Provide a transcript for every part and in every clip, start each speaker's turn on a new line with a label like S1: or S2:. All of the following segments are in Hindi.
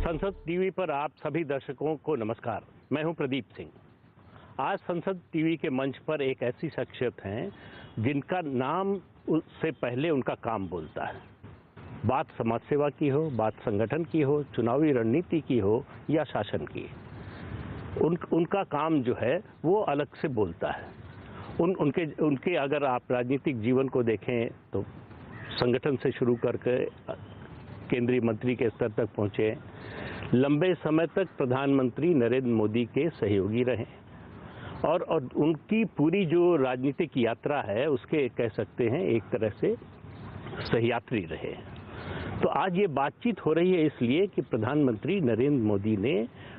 S1: संसद टीवी पर आप सभी दर्शकों को नमस्कार। मैं हूं प्रदीप सिंह। आज संसद टीवी के मंच पर एक ऐसी शख्सियत हैं जिनका नाम से पहले उनका काम बोलता है। बात समाज सेवा की हो, बात संगठन की हो, चुनावी रणनीति की हो या शासन की, उनका काम जो है वो अलग से बोलता है। उनके अगर आप राजनीतिक जीवन को देखें तो संगठन से शुरू करके केंद्रीय मंत्री के स्तर तक पहुंचे, लंबे समय तक प्रधानमंत्री नरेंद्र मोदी के सहयोगी रहे और उनकी पूरी जो राजनीतिक यात्रा है उसके कह सकते हैं एक तरह से सहयात्री रहे। तो आज ये बातचीत हो रही है इसलिए कि प्रधानमंत्री नरेंद्र मोदी ने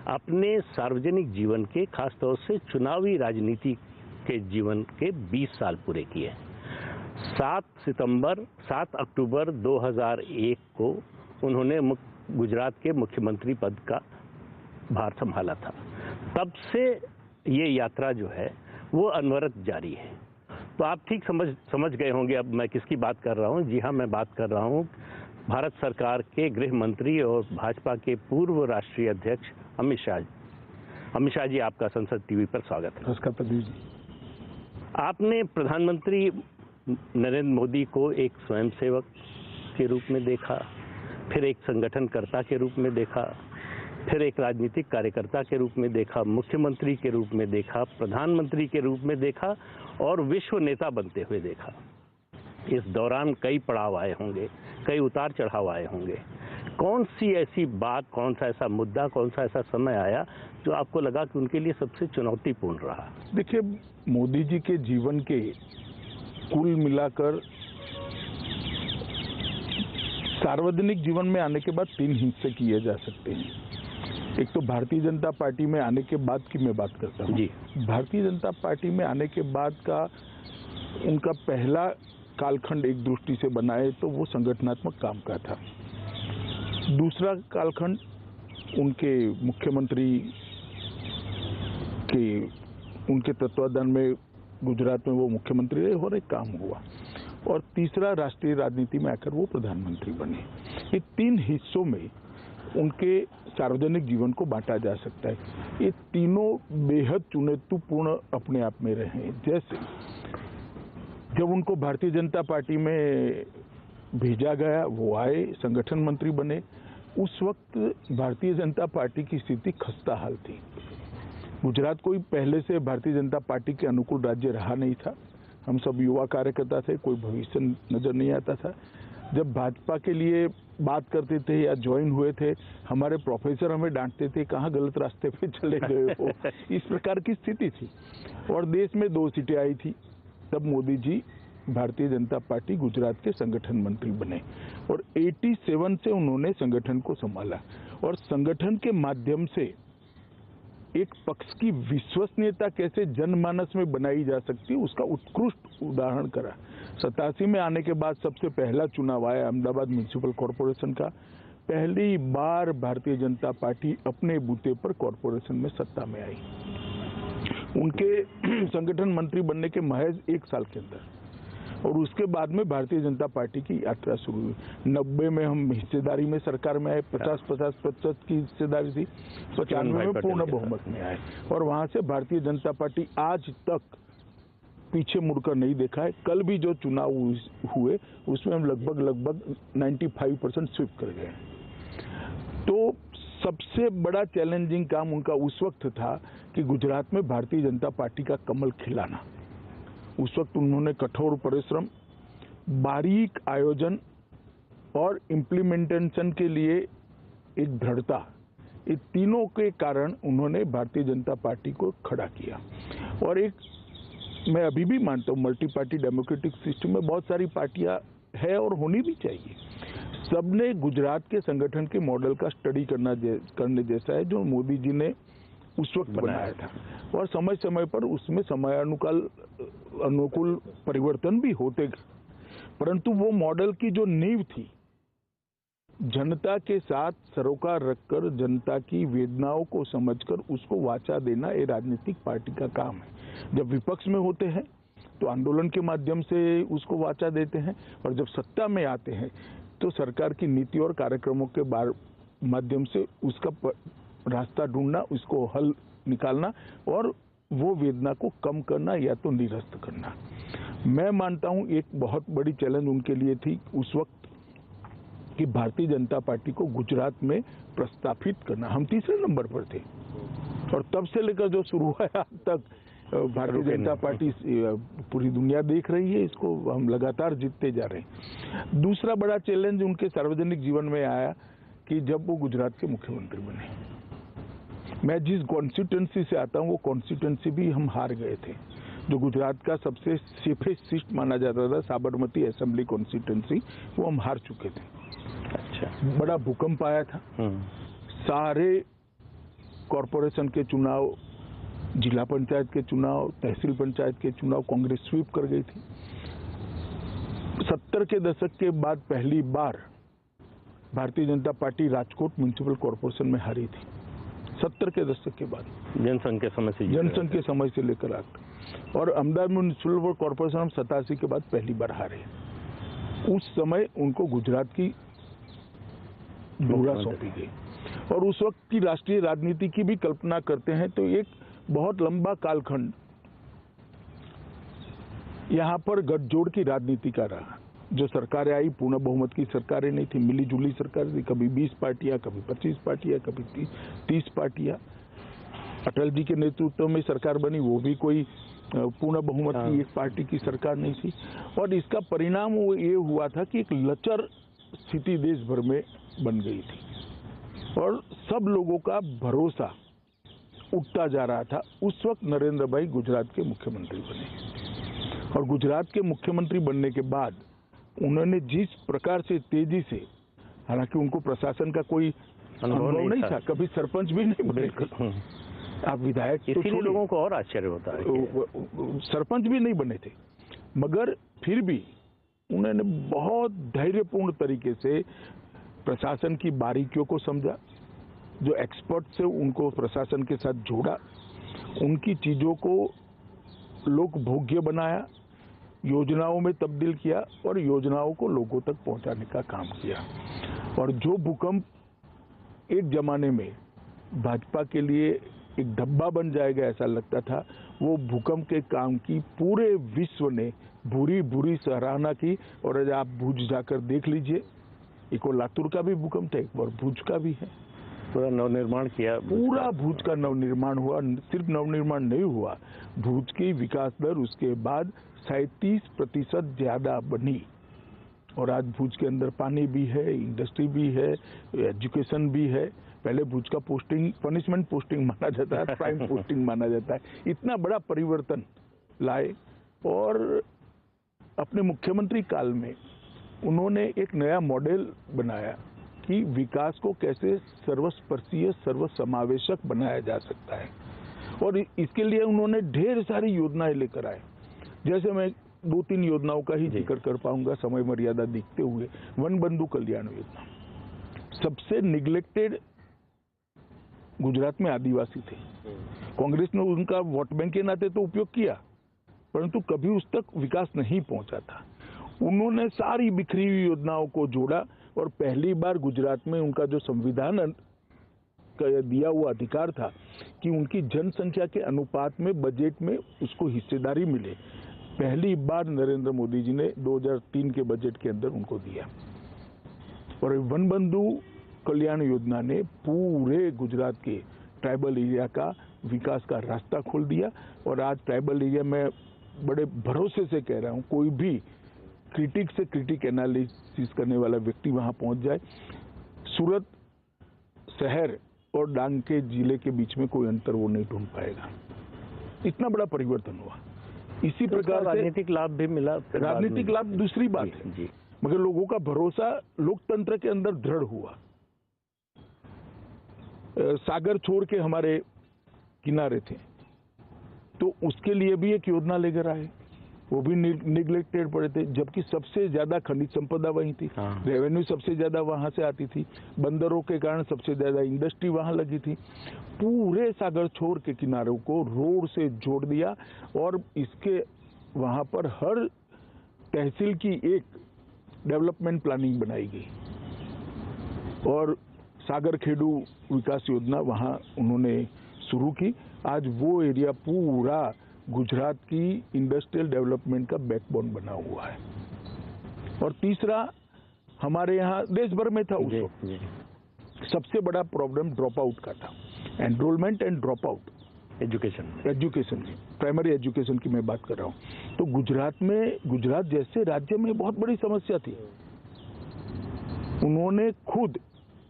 S1: अपने सार्वजनिक जीवन के, खासतौर से चुनावी राजनीति के जीवन के 20 साल पूरे किए। 7 अक्टूबर 2001 को उन्होंने गुजरात के मुख्यमंत्री पद का भार संभाला था। तब से ये यात्रा जो है वो अनवरत जारी है। तो आप ठीक समझ गए होंगे अब मैं किसकी बात कर रहा हूँ। जी हाँ, मैं बात कर रहा हूँ भारत सरकार के गृह मंत्री और भाजपा के पूर्व राष्ट्रीय अध्यक्ष अमित शाह। अमित शाह जी, आपका संसद टीवी पर स्वागत है।
S2: नमस्कार प्रदीप जी।
S1: आपने प्रधानमंत्री नरेंद्र मोदी को एक स्वयंसेवक के रूप में देखा, फिर एक संगठनकर्ता के रूप में देखा, फिर एक राजनीतिक कार्यकर्ता के रूप में देखा, मुख्यमंत्री के रूप में देखा, प्रधानमंत्री के रूप में देखा और विश्व नेता बनते हुए देखा। इस दौरान कई पड़ाव आए होंगे, कई उतार चढ़ाव आए होंगे। कौन सी ऐसी बात, कौन सा ऐसा मुद्दा, कौन सा ऐसा समय आया जो आपको लगा कि उनके लिए सबसे चुनौतीपूर्ण रहा?
S2: देखिए, मोदी जी के जीवन के कुल मिलाकर सार्वजनिक जीवन में आने के बाद 3 हिस्से किए जा सकते हैं। एक तो भारतीय जनता पार्टी में आने के बाद की मैं बात करता हूँ जी। भारतीय जनता पार्टी में आने के बाद का उनका पहला कालखंड एक दृष्टि से बनाए तो वो संगठनात्मक काम का था। दूसरा कालखंड उनके मुख्यमंत्री के उनके तत्वाधान में गुजरात में वो मुख्यमंत्री रहे और एक काम हुआ, और तीसरा राष्ट्रीय राजनीति में आकर वो प्रधानमंत्री बने। ये 3 हिस्सों में उनके सार्वजनिक जीवन को बांटा जा सकता है। ये तीनों बेहद चुनौतीपूर्ण अपने आप में रहे। जैसे जब उनको भारतीय जनता पार्टी में भेजा गया, वो आए, संगठन मंत्री बने। उस वक्त भारतीय जनता पार्टी की स्थिति खस्ता हाल थी। गुजरात कोई पहले से भारतीय जनता पार्टी के अनुकूल राज्य रहा नहीं था। हम सब युवा कार्यकर्ता थे, कोई भविष्य नजर नहीं आता था। जब भाजपा के लिए बात करते थे या ज्वाइन हुए थे, हमारे प्रोफेसर हमें डांटते थे, कहाँ गलत रास्ते पे चले गए हो। इस प्रकार की स्थिति थी और देश में 2 सीटें आई थी। तब मोदी जी भारतीय जनता पार्टी गुजरात के संगठन मंत्री बने और 87 से उन्होंने संगठन को संभाला और संगठन के माध्यम से एक पक्ष की विश्वसनीयता कैसे जनमानस में बनाई जा सकती है उसका उत्कृष्ट उदाहरण करा। 87 में आने के बाद सबसे पहला चुनाव आया अहमदाबाद म्युनिसिपल कॉरपोरेशन का। पहली बार भारतीय जनता पार्टी अपने बूते पर कॉरपोरेशन में सत्ता में आई। उनके संगठन मंत्री बनने के महज 1 साल के अंदर, और उसके बाद में भारतीय जनता पार्टी की यात्रा शुरू हुई। 90 में हम हिस्सेदारी में सरकार में आए, 50% की हिस्सेदारी थी, 95 में पूर्ण बहुमत में आए और वहां से भारतीय जनता पार्टी आज तक पीछे मुड़कर नहीं देखा है। कल भी जो चुनाव हुए उसमें हम लगभग 95% स्वीप कर गए। तो सबसे बड़ा चैलेंजिंग काम उनका उस वक्त था कि गुजरात में भारतीय जनता पार्टी का कमल खिलाना। उस वक्त उन्होंने कठोर परिश्रम, बारीक आयोजन और इम्प्लीमेंटेशन के लिए एक दृढ़ता, ये तीनों के कारण उन्होंने भारतीय जनता पार्टी को खड़ा किया। और एक मैं अभी भी मानता हूँ, मल्टी पार्टी डेमोक्रेटिक सिस्टम में बहुत सारी पार्टियां है और होनी भी चाहिए। सबने गुजरात के संगठन के मॉडल का स्टडी करने जैसा है जो मोदी जी ने उस वक्त बनाया था, और समय समय पर उसमें अनुकूल परिवर्तन भी होते गए। परंतु वो मॉडल की जो नींव थी, जनता के साथ सरोकार रखकर जनता की वेदनाओं को समझकर उसको वाचा देना ये राजनीतिक पार्टी का काम है। जब विपक्ष में होते हैं तो आंदोलन के माध्यम से उसको वाचा देते हैं, और जब सत्ता में आते हैं तो सरकार की नीति और कार्यक्रमों के माध्यम से उसका रास्ता ढूंढना, उसको हल निकालना और वो वेदना को कम करना या तो निरस्त करना। मैं मानता हूं एक बहुत बड़ी चैलेंज उनके लिए थी उस वक्त कि भारतीय जनता पार्टी को गुजरात में प्रस्थापित करना। हम तीसरे नंबर पर थे और तब से लेकर जो शुरू हुआ है अब तक भारतीय जनता पार्टी पूरी दुनिया देख रही है, इसको हम लगातार जीतते जा रहे हैं। दूसरा बड़ा चैलेंज उनके सार्वजनिक जीवन में आया कि जब वो गुजरात के मुख्यमंत्री बने। मैं जिस कॉन्स्टिट्यूंसी से आता हूं वो कॉन्स्टिट्यूंसी भी हम हार गए थे, जो गुजरात का सबसे सेफेस्ट सीट माना जाता था, साबरमती असेंबली कॉन्स्टिट्यूंसी, वो हम हार चुके थे।
S1: अच्छा।
S2: बड़ा भूकंप आया था, सारे कॉरपोरेशन के चुनाव, जिला पंचायत के चुनाव, तहसील पंचायत के चुनाव कांग्रेस स्वीप कर गई थी। 70 के दशक के बाद पहली बार Bharatiya Janata party Rajkot municipal corporation में हारी थी। 70 के दशक के बाद,
S1: जनसंघ के समय से
S2: लेकर आज। और अहमदाबाद म्युनिसिपल कॉरपोरेशन हम 87 के बाद पहली बार हारे। उस समय उनको गुजरात की धुरा सौंपी गई और उस वक्त की राष्ट्रीय राजनीति की भी कल्पना करते हैं तो एक बहुत लंबा कालखंड यहाँ पर गठजोड़ की राजनीति का रहा। जो सरकारें आई पूर्ण बहुमत की सरकारें नहीं थी, मिली जुली सरकार थी, कभी 20 पार्टियां, कभी 25 पार्टियां, कभी 30 पार्टियां। अटल जी के नेतृत्व में सरकार बनी, वो भी कोई पूर्ण बहुमत की एक पार्टी की सरकार नहीं थी। और इसका परिणाम वो ये हुआ था कि एक लचर स्थिति देश भर में बन गई थी और सब लोगों का भरोसा उठता जा रहा था। उस वक्त नरेंद्र भाई गुजरात के मुख्यमंत्री बने और गुजरात के मुख्यमंत्री बनने के बाद उन्होंने जिस प्रकार से तेजी से, हालांकि उनको प्रशासन का कोई अनुभव नहीं था, कभी सरपंच भी नहीं बने, आप विधायक,
S1: इसीलिए लोगों को और आश्चर्य होता है,
S2: सरपंच भी नहीं बने थे, मगर फिर भी उन्होंने बहुत धैर्यपूर्ण तरीके से प्रशासन की बारीकियों को समझा, जो एक्सपर्ट से उनको प्रशासन के साथ जोड़ा, उनकी चीजों को लोक भोग्य बनाया, योजनाओं में तब्दील किया और योजनाओं को लोगों तक पहुंचाने का काम किया। और जो भूकंप एक जमाने में भाजपा के लिए एक धब्बा बन जाएगा ऐसा लगता था, वो भूकंप के काम की पूरे विश्व ने बुरी बुरी सराहना की। और आज आप भुज जाकर देख लीजिए, एक और लातूर का भी भूकंप था, एक बार भुज का भी है।
S1: पूरा नवनिर्माण किया,
S2: पूरा भुज का नवनिर्माण हुआ। सिर्फ नवनिर्माण नहीं हुआ, भुज की विकास दर उसके बाद 37% ज्यादा बनी। और आज भुज के अंदर पानी भी है, इंडस्ट्री भी है, एजुकेशन भी है। पहले भुज का पोस्टिंग पनिशमेंट पोस्टिंग माना जाता है, प्राइम पोस्टिंग माना जाता है। इतना बड़ा परिवर्तन लाए और अपने मुख्यमंत्री काल में उन्होंने एक नया मॉडल बनाया कि विकास को कैसे सर्वस्पर्शीय, सर्वसमावेशक बनाया जा सकता है। और इसके लिए उन्होंने ढेर सारी योजनाएं लेकर आए। जैसे मैं 2-3 योजनाओं का ही जिक्र कर पाऊंगा समय मर्यादा देखते हुए। वन बंधु कल्याण योजना, सबसे निग्लेक्टेड गुजरात में आदिवासी थे। कांग्रेस ने उनका वोट बैंक के नाते तो उपयोग किया, परंतु कभी उस तक विकास नहीं पहुंचा था। उन्होंने सारी बिखरी हुई योजनाओं को जोड़ा और पहली बार गुजरात में उनका जो संविधान का दिया हुआ अधिकार था कि उनकी जनसंख्या के अनुपात में बजट में उसको हिस्सेदारी मिले, पहली बार नरेंद्र मोदी जी ने 2003 के बजट के अंदर उनको दिया। और वन बंधु कल्याण योजना ने पूरे गुजरात के ट्राइबल एरिया का विकास का रास्ता खोल दिया। और आज ट्राइबल एरिया में बड़े भरोसे से कह रहा हूं, कोई भी क्रिटिक से क्रिटिक एनालिसिस करने वाला व्यक्ति वहां पहुंच जाए, सूरत शहर और डांग के जिले के बीच में कोई अंतर वो नहीं ढूंढ पाएगा। इतना बड़ा परिवर्तन हुआ। इसी प्रकार से
S1: राजनीतिक लाभ भी मिला।
S2: राजनीतिक लाभ दूसरी बात है
S1: जी,
S2: मगर लोगों का भरोसा लोकतंत्र के अंदर दृढ़ हुआ। सागर छोड़ के हमारे किनारे थे तो उसके लिए भी एक योजना लेकर आए, वो भी निग्लेक्टेड पड़े थे, जबकि सबसे ज्यादा खनिज संपदा वहीं थी। रेवेन्यू सबसे ज्यादा वहां से आती थी, बंदरों के कारण सबसे ज्यादा इंडस्ट्री वहां लगी थी। पूरे सागर छोर के किनारों को रोड से जोड़ दिया और इसके वहां पर हर तहसील की एक डेवलपमेंट प्लानिंग बनाई गई और सागर खेडू विकास योजना वहाँ उन्होंने शुरू की। आज वो एरिया पूरा गुजरात की इंडस्ट्रियल डेवलपमेंट का बैकबोन बना हुआ है। और तीसरा, हमारे यहाँ देश भर में था उस वक्त सबसे बड़ा प्रॉब्लम ड्रॉप आउट का था, enrolment and drop out education की, प्राइमरी एजुकेशन की मैं बात कर रहा हूँ। तो गुजरात जैसे राज्य में बहुत बड़ी समस्या थी। उन्होंने खुद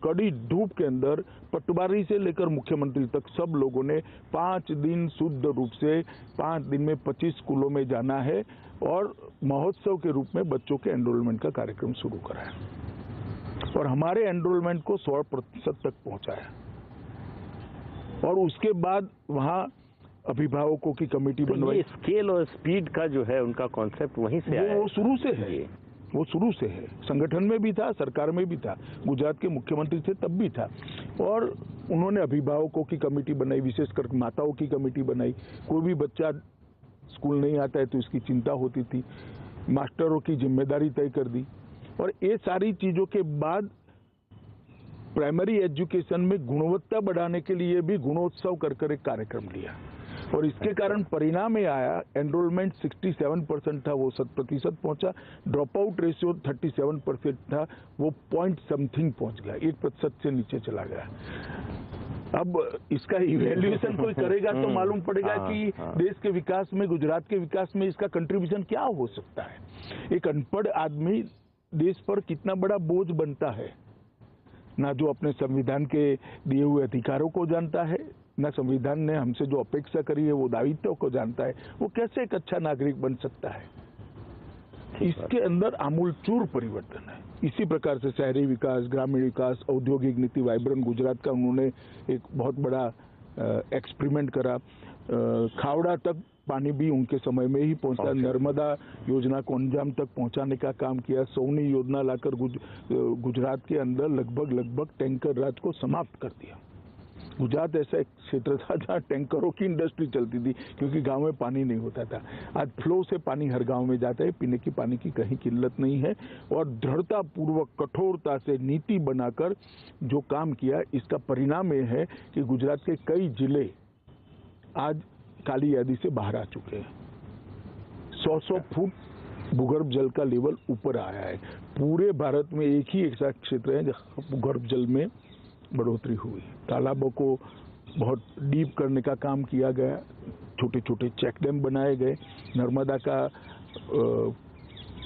S2: कड़ी धूप के अंदर पटवारी से लेकर मुख्यमंत्री तक सब लोगों ने 5 दिन शुद्ध रूप से 5 दिन में 25 स्कूलों में जाना है और महोत्सव के रूप में बच्चों के एनरोलमेंट का कार्यक्रम शुरू करा है और हमारे एनरोलमेंट को 100% तक पहुंचाया। और उसके बाद वहाँ अभिभावकों की कमेटी बनवाई।
S1: स्केल और स्पीड का जो है उनका कॉन्सेप्ट वहीं से आया,
S2: वो शुरू से है, वो शुरू से है। संगठन में भी था, सरकार में भी था, गुजरात के मुख्यमंत्री थे तब भी था। और उन्होंने अभिभावकों की कमेटी बनाई, विशेषकर माताओं की कमेटी बनाई। कोई भी बच्चा स्कूल नहीं आता है तो इसकी चिंता होती थी, मास्टरों की जिम्मेदारी तय कर दी। और ये सारी चीजों के बाद प्राइमरी एजुकेशन में गुणवत्ता बढ़ाने के लिए भी गुणोत्सव कर एक कार्यक्रम लिया और इसके कारण परिणाम में आया, एनरोलमेंट 67% था, वो 100% पहुंचा। ड्रॉप आउट रेशियो 37% था, वो पॉइंट समथिंग पहुंच गया, 1% से नीचे चला गया। अब इसका इवैल्यूएशन कोई करेगा तो मालूम पड़ेगा कि देश के विकास में, गुजरात के विकास में इसका कंट्रीब्यूशन क्या हो सकता है। एक अनपढ़ आदमी देश पर कितना बड़ा बोझ बनता है, ना जो अपने संविधान के दिए हुए अधिकारों को जानता है, ना संविधान ने हमसे जो अपेक्षा करी है वो दायित्व को जानता है, वो कैसे एक अच्छा नागरिक बन सकता है। इसके अंदर आमूलचूर परिवर्तन है। इसी प्रकार से शहरी विकास, ग्रामीण विकास, औद्योगिक नीति, वाइब्रेंट गुजरात का उन्होंने एक बहुत बड़ा एक्सपेरिमेंट करा। खावड़ा तक पानी भी उनके समय में ही पहुंचा। नर्मदा योजना को अंजाम तक पहुंचाने का काम किया। सोनी योजना लाकर गुजरात के अंदर लगभग टैंकर राज को समाप्त कर दिया। गुजरात ऐसा एक क्षेत्र था जहाँ टैंकरों की इंडस्ट्री चलती थी क्योंकि गांव में पानी नहीं होता था। आज फ्लो से पानी हर गांव में जाता है, पीने की पानी की कहीं किल्लत नहीं है। और दृढ़ता पूर्वक, कठोरता से नीति बनाकर जो काम किया, इसका परिणाम यह है कि गुजरात के कई जिले आज काली यादी से बाहर आ चुके हैं। 100 फुट भूगर्भ जल का लेवल ऊपर आया है। पूरे भारत में एक ही ऐसा क्षेत्र है जहाँ भूगर्भ जल में बढ़ोतरी हुई। तालाबों को बहुत डीप करने का काम किया गया, छोटे छोटे चेक डैम बनाए गए। नर्मदा का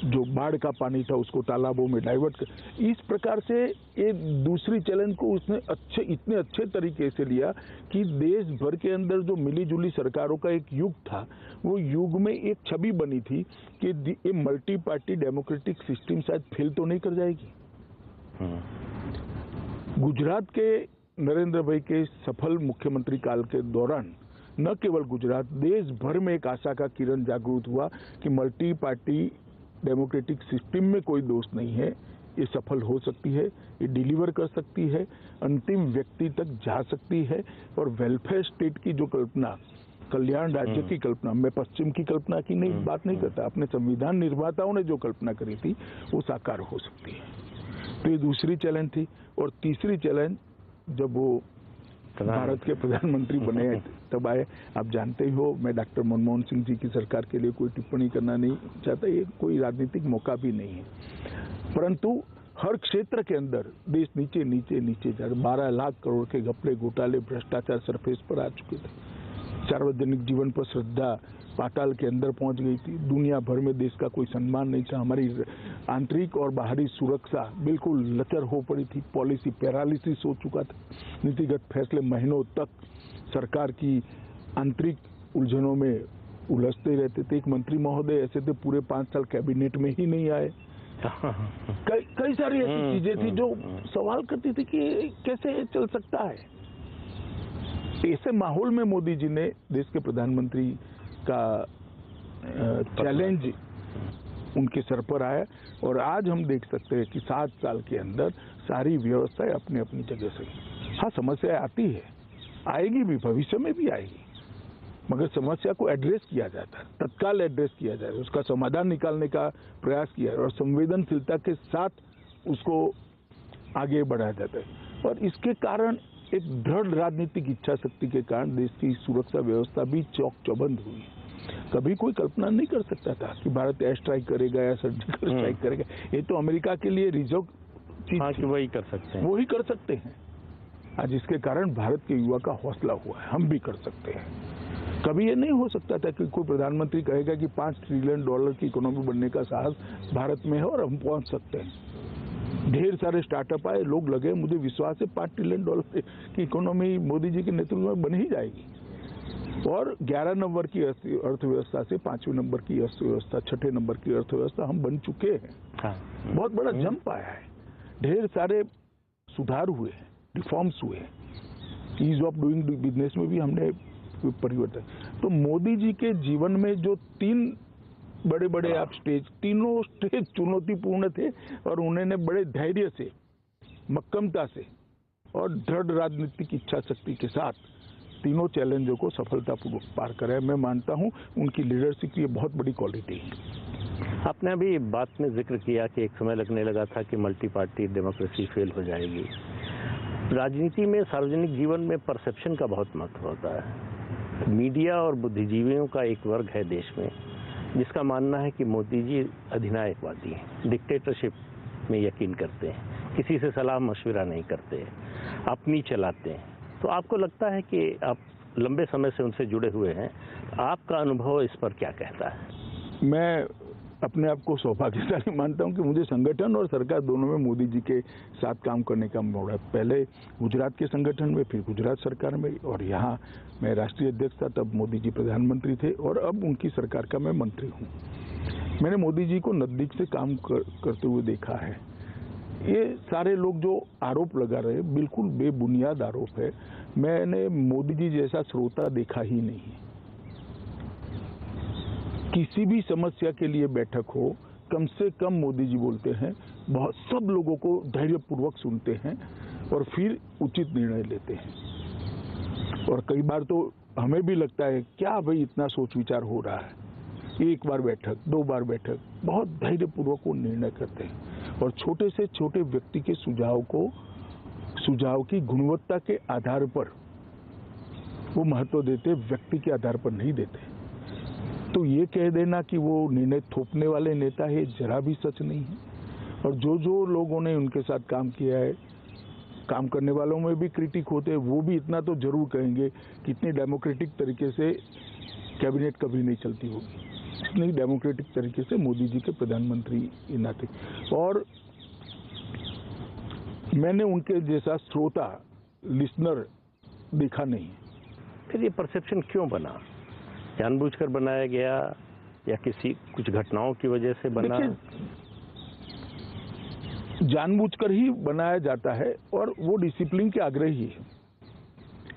S2: जो बाढ़ का पानी था उसको तालाबों में डाइवर्ट कर। इस प्रकार से एक दूसरी चैलेंज को उसने इतने अच्छे तरीके से लिया कि देश भर के अंदर जो मिली जुली सरकारों का एक युग था, वो युग में एक छवि बनी थी कि ये मल्टी पार्टी डेमोक्रेटिक सिस्टम शायद फेल तो नहीं कर जाएगी। गुजरात के नरेंद्र भाई के सफल मुख्यमंत्री काल के दौरान न केवल गुजरात, देश भर में एक आशा का किरण जागृत हुआ कि मल्टी पार्टी डेमोक्रेटिक सिस्टम में कोई दोष नहीं है, ये सफल हो सकती है, ये डिलीवर कर सकती है, अंतिम व्यक्ति तक जा सकती है। और वेलफेयर स्टेट की जो कल्पना, कल्याण राज्य की कल्पना, मैं पश्चिम की कल्पना की नहीं बात नहीं करता, अपने संविधान निर्माताओं ने जो कल्पना करी थी वो साकार हो सकती है। तो ये दूसरी चैलेंज थी। और तीसरी चैलेंज जब वो भारत के प्रधानमंत्री बने तब आए। आप जानते ही हो, मैं डॉक्टर मनमोहन सिंह जी की सरकार के लिए कोई टिप्पणी करना नहीं चाहता, ये कोई राजनीतिक मौका भी नहीं है, परंतु हर क्षेत्र के अंदर देश नीचे नीचे नीचे जा रहा। 12 लाख करोड़ के घपले, घोटाले, भ्रष्टाचार सरफेस पर आ चुके थे। सार्वजनिक जीवन पर श्रद्धा पाताल के अंदर पहुंच गई थी। दुनिया भर में देश का कोई सम्मान नहीं था। हमारी आंतरिक और बाहरी सुरक्षा बिल्कुल लचर हो पड़ी थी। पॉलिसी पैरालिसिस हो चुका था। नीतिगत फैसले महीनों तक सरकार की आंतरिक उलझनों में उलझते रहते थे। एक मंत्री महोदय ऐसे थे पूरे 5 साल कैबिनेट में ही नहीं आए। कई सारी ऐसी चीजें थी जो सवाल करती थी कि कैसे चल सकता है। ऐसे माहौल में मोदी जी ने देश के प्रधानमंत्री का चैलेंज उनके सर पर आया और आज हम देख सकते हैं कि 7 साल के अंदर सारी व्यवस्थाएं अपनी अपनी जगह से। हाँ, समस्या आती है, आएगी भी, भविष्य में भी आएगी, मगर समस्या को एड्रेस किया जाता है, तत्काल एड्रेस किया जाए, उसका समाधान निकालने का प्रयास किया और संवेदनशीलता के साथ उसको आगे बढ़ाया जाता है। और इसके कारण एक दृढ़ राजनीतिक इच्छा शक्ति के कारण देश की सुरक्षा व्यवस्था भी चौक चौबंद हुई। कभी कोई कल्पना नहीं कर सकता था कि भारत एयर स्ट्राइक करेगा या सर्जिकल स्ट्राइक करेगा। ये तो अमेरिका के लिए रिजर्व चीज
S1: कि वही कर सकते हैं,
S2: वही कर सकते हैं। आज इसके कारण भारत के युवा का हौसला हुआ है, हम भी कर सकते हैं। कभी ये नहीं हो सकता था कि कोई प्रधानमंत्री कहेगा कि $5 ट्रिलियन की इकोनॉमी बनने का साहस भारत में है और हम पहुंच सकते हैं। ढेर सारे स्टार्टअप आए, लोग लगे, मुझे विश्वास है $5 ट्रिलियन की इकोनॉमी मोदी जी के नेतृत्व में बन ही जाएगी। और 11 नंबर की अर्थव्यवस्था से 5वें नंबर की अर्थव्यवस्था, 6ठे नंबर की अर्थव्यवस्था हम बन चुके हैं।
S1: हाँ।
S2: बहुत बड़ा जंप आया है, ढेर सारे सुधार हुए हैं, रिफॉर्म्स हुए हैं, ईज ऑफ डूइंग बिजनेस में भी हमने परिवर्तन। तो मोदी जी के जीवन में जो 3 बड़े बड़े आप स्टेज, तीनों स्टेज चुनौतीपूर्ण थे और उन्होंने बड़े धैर्य से, मक्कमता से और दृढ़ राजनीतिक इच्छा शक्ति के साथ तीनों चैलेंजों को सफलतापूर्वक पार करा है। मैं मानता हूं उनकी लीडरशिप की ये बहुत बड़ी क्वालिटी है।
S1: आपने अभी बात में जिक्र किया कि एक समय लगने लगा था कि मल्टी पार्टी डेमोक्रेसी फेल हो जाएगी। राजनीति में, सार्वजनिक जीवन में परसेप्शन का बहुत महत्व होता है। मीडिया और बुद्धिजीवियों का एक वर्ग है देश में जिसका मानना है कि मोदी जी अधिनायकवादी हैं, डिक्टेटरशिप में यकीन करते हैं, किसी से सलाह मशविरा नहीं करते, अपनी चलाते हैं। तो आपको लगता है कि आप लंबे समय से उनसे जुड़े हुए हैं, आपका अनुभव इस पर क्या कहता है?
S2: मैं अपने आप को सौभाग्यशाली मानता हूं कि मुझे संगठन और सरकार दोनों में मोदी जी के साथ काम करने का मौका। पहले गुजरात के संगठन में, फिर गुजरात सरकार में, और यहाँ मैं राष्ट्रीय अध्यक्ष था, तब मोदी जी प्रधानमंत्री थे और अब उनकी सरकार का मैं मंत्री हूँ। मैंने मोदी जी को नजदीक से काम करते हुए देखा है। ये सारे लोग जो आरोप लगा रहे हैं बिल्कुल बेबुनियाद आरोप है। मैंने मोदी जी जैसा श्रोता देखा ही नहीं। किसी भी समस्या के लिए बैठक हो, कम से कम मोदी जी बोलते हैं, बहुत सब लोगों को धैर्यपूर्वक सुनते हैं और फिर उचित निर्णय लेते हैं। और कई बार तो हमें भी लगता है क्या भाई इतना सोच विचार हो रहा है। 1 बार बैठक, 2 बार बैठक, बहुत धैर्यपूर्वक वो निर्णय करते हैं और छोटे से छोटे व्यक्ति के सुझाव की गुणवत्ता के आधार पर वो महत्व देते, व्यक्ति के आधार पर नहीं देते। तो ये कह देना कि वो निर्णय थोपने वाले नेता है, जरा भी सच नहीं है। और जो लोगों ने उनके साथ काम किया है, काम करने वालों में भी क्रिटिक होते हैं, वो भी इतना तो जरूर कहेंगे कि इतनी डेमोक्रेटिक तरीके से कैबिनेट कभी नहीं चलती होगी, इतनी डेमोक्रेटिक तरीके से मोदी जी के प्रधानमंत्री नाते। और मैंने उनके जैसा श्रोता, लिसनर देखा नहीं।
S1: फिर ये परसेप्शन क्यों बना? जानबूझकर बनाया गया या कुछ घटनाओं की वजह से बना?
S2: जानबूझकर ही बनाया जाता है और वो डिसिप्लिन के आग्रही है।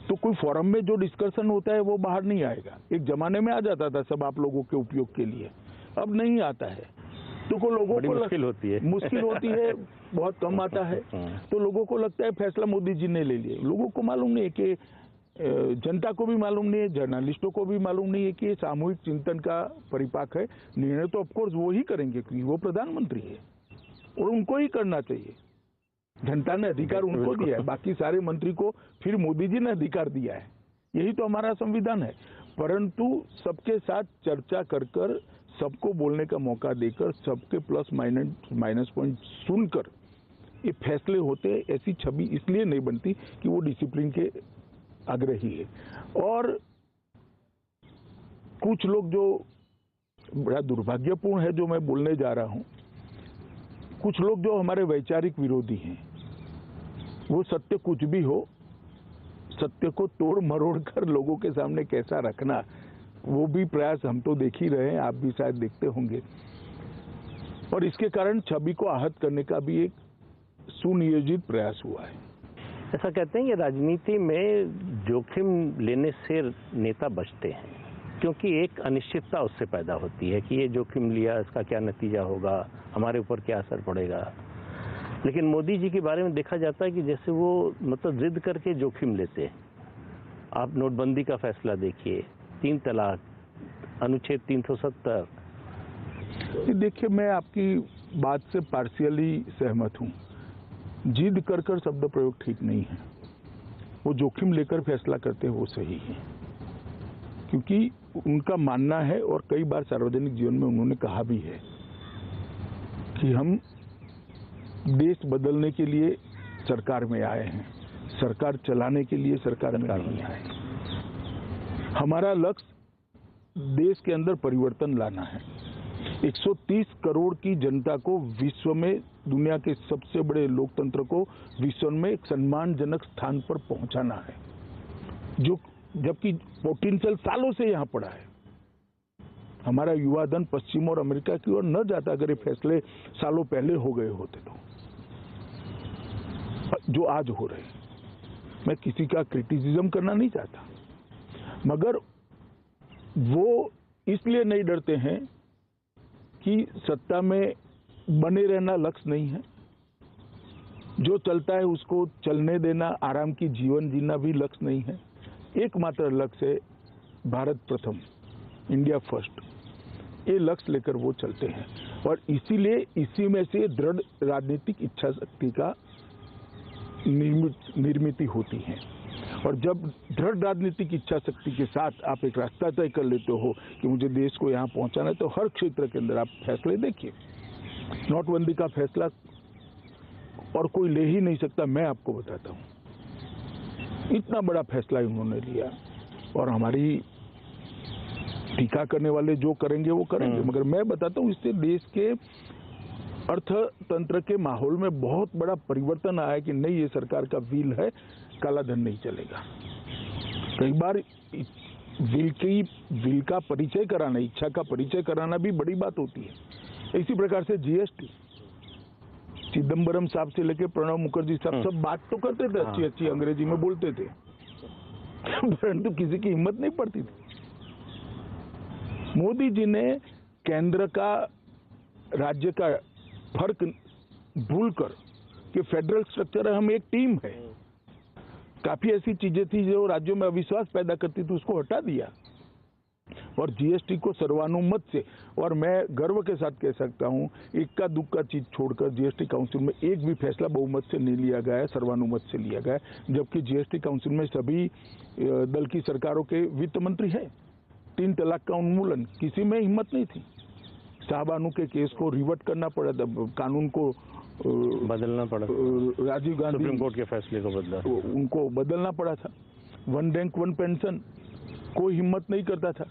S2: तो कोई फोरम में जो डिस्कशन होता है वो बाहर नहीं आएगा। एक जमाने में आ जाता था सब आप लोगों के उपयोग के लिए, अब नहीं आता है। तो को लोगों को
S1: मुश्किल होती
S2: है, बहुत कम आता है। तो लोगों को लगता है फैसला मोदी जी ने ले लिया। लोगों को मालूम नहीं है कि, जनता को भी मालूम नहीं है, जर्नलिस्टों को भी मालूम नहीं है कि सामूहिक चिंतन का परिपाक है। निर्णय तो ऑफकोर्स वो ही करेंगे क्योंकि वो प्रधानमंत्री है और उनको ही करना चाहिए। जनता ने अधिकार उनको दिया है, बाकी सारे मंत्री को फिर मोदी जी ने अधिकार दिया है। यही तो हमारा संविधान है। परंतु सबके साथ चर्चा कर सबको बोलने का मौका देकर, सबके प्लस माइनस पॉइंट सुनकर ये फैसले होते, ऐसी छवि इसलिए नहीं बनती कि वो डिसिप्लिन के आग्रही है। और कुछ लोग जो बड़ा दुर्भाग्यपूर्ण है, जो मैं बोलने जा रहा हूं, कुछ लोग जो हमारे वैचारिक विरोधी हैं, वो सत्य कुछ भी हो, सत्य को तोड़ मरोड़ कर लोगों के सामने कैसा रखना, वो भी प्रयास हम तो देख ही रहे हैं, आप भी शायद देखते होंगे। और इसके कारण छवि को आहत करने का भी एक सुनियोजित प्रयास हुआ है।
S1: ऐसा कहते हैं कि राजनीति में जोखिम लेने से नेता बचते हैं, क्योंकि एक अनिश्चितता उससे पैदा होती है कि ये जोखिम लिया, इसका क्या नतीजा होगा, हमारे ऊपर क्या असर पड़ेगा। लेकिन मोदी जी के बारे में देखा जाता है कि जैसे वो मतलब जिद करके जोखिम लेते हैं। आप नोटबंदी का फैसला देखिए, 3 तलाक, अनुच्छेद 370।
S2: देखिए, मैं आपकी बात से पार्शियली सहमत हूँ। जिद कर कर शब्द प्रयोग ठीक नहीं है। वो जोखिम लेकर फैसला करते हैं, वो सही है, क्योंकि उनका मानना है और कई बार सार्वजनिक जीवन में उन्होंने कहा भी है कि हम देश बदलने के लिए सरकार में आए हैं, सरकार चलाने के लिए सरकार में नहीं आए। हमारा लक्ष्य देश के अंदर परिवर्तन लाना है। 130 करोड़ की जनता को विश्व में, दुनिया के सबसे बड़े लोकतंत्र को विश्व में एक सम्मानजनक स्थान पर पहुंचाना है, जो जबकि पोटेंशियल सालों से यहां पड़ा है। हमारा युवा धन पश्चिम और अमेरिका की ओर न जाता अगर ये फैसले सालों पहले हो गए होते तो, जो आज हो रहे हैं। मैं किसी का क्रिटिसिज्म करना नहीं चाहता, मगर वो इसलिए नहीं डरते हैं कि सत्ता में बने रहना लक्ष्य नहीं है, जो चलता है उसको चलने देना, आराम की जीवन जीना भी लक्ष्य नहीं है। एकमात्र लक्ष्य है भारत प्रथम, इंडिया फर्स्ट। ये लक्ष्य लेकर वो चलते हैं और इसीलिए इसी में से दृढ़ राजनीतिक इच्छा शक्ति का निर्मित होती है। और जब दृढ़ राजनीतिक इच्छा शक्ति के साथ आप एक रास्ता तय कर लेते हो कि मुझे देश को यहाँ पहुंचाना है, तो हर क्षेत्र के अंदर आप फैसले देखिए। नोटबंदी का फैसला और कोई ले ही नहीं सकता, मैं आपको बताता हूँ। इतना बड़ा फैसला उन्होंने लिया और हमारी टीका करने वाले जो करेंगे वो करेंगे, मगर मैं बताता हूँ इससे देश के अर्थतंत्र के माहौल में बहुत बड़ा परिवर्तन आया कि नहीं, ये सरकार का विल है, काला धन नहीं चलेगा। कई बार विल का परिचय कराना, इच्छा का परिचय कराना भी बड़ी बात होती है। इसी प्रकार से जीएसटी, चिदम्बरम साहब से लेके प्रणब मुखर्जी साहब सब बात तो करते थे, अच्छी अच्छी अंग्रेजी में बोलते थे, परंतु किसी की हिम्मत नहीं पड़ती थी। मोदी जी ने केंद्र का राज्य का फर्क भूलकर कि फेडरल स्ट्रक्चर है, हम एक टीम है, काफी ऐसी चीजें थी जो राज्यों में अविश्वास पैदा करती थी, उसको हटा दिया और जीएसटी को सर्वानुमत से, और मैं गर्व के साथ कह सकता हूं इक्का दुक्का चीज छोड़कर जीएसटी काउंसिल में एक भी फैसला बहुमत से नहीं लिया गया है, सर्वानुमत से लिया गया है। जबकि जीएसटी काउंसिल में सभी दल की सरकारों के वित्त मंत्री हैं। 3 तलाक का उन्मूलन, किसी में हिम्मत नहीं थी। शाहबानू के केस को रिवर्ट करना पड़ा था, कानून को
S1: बदलना पड़ा,
S2: राजीव गांधी
S1: सुप्रीम कोर्ट के फैसले को बदला,
S2: उनको बदलना पड़ा था। 1 रैंक 1 पेंशन, कोई हिम्मत नहीं करता था।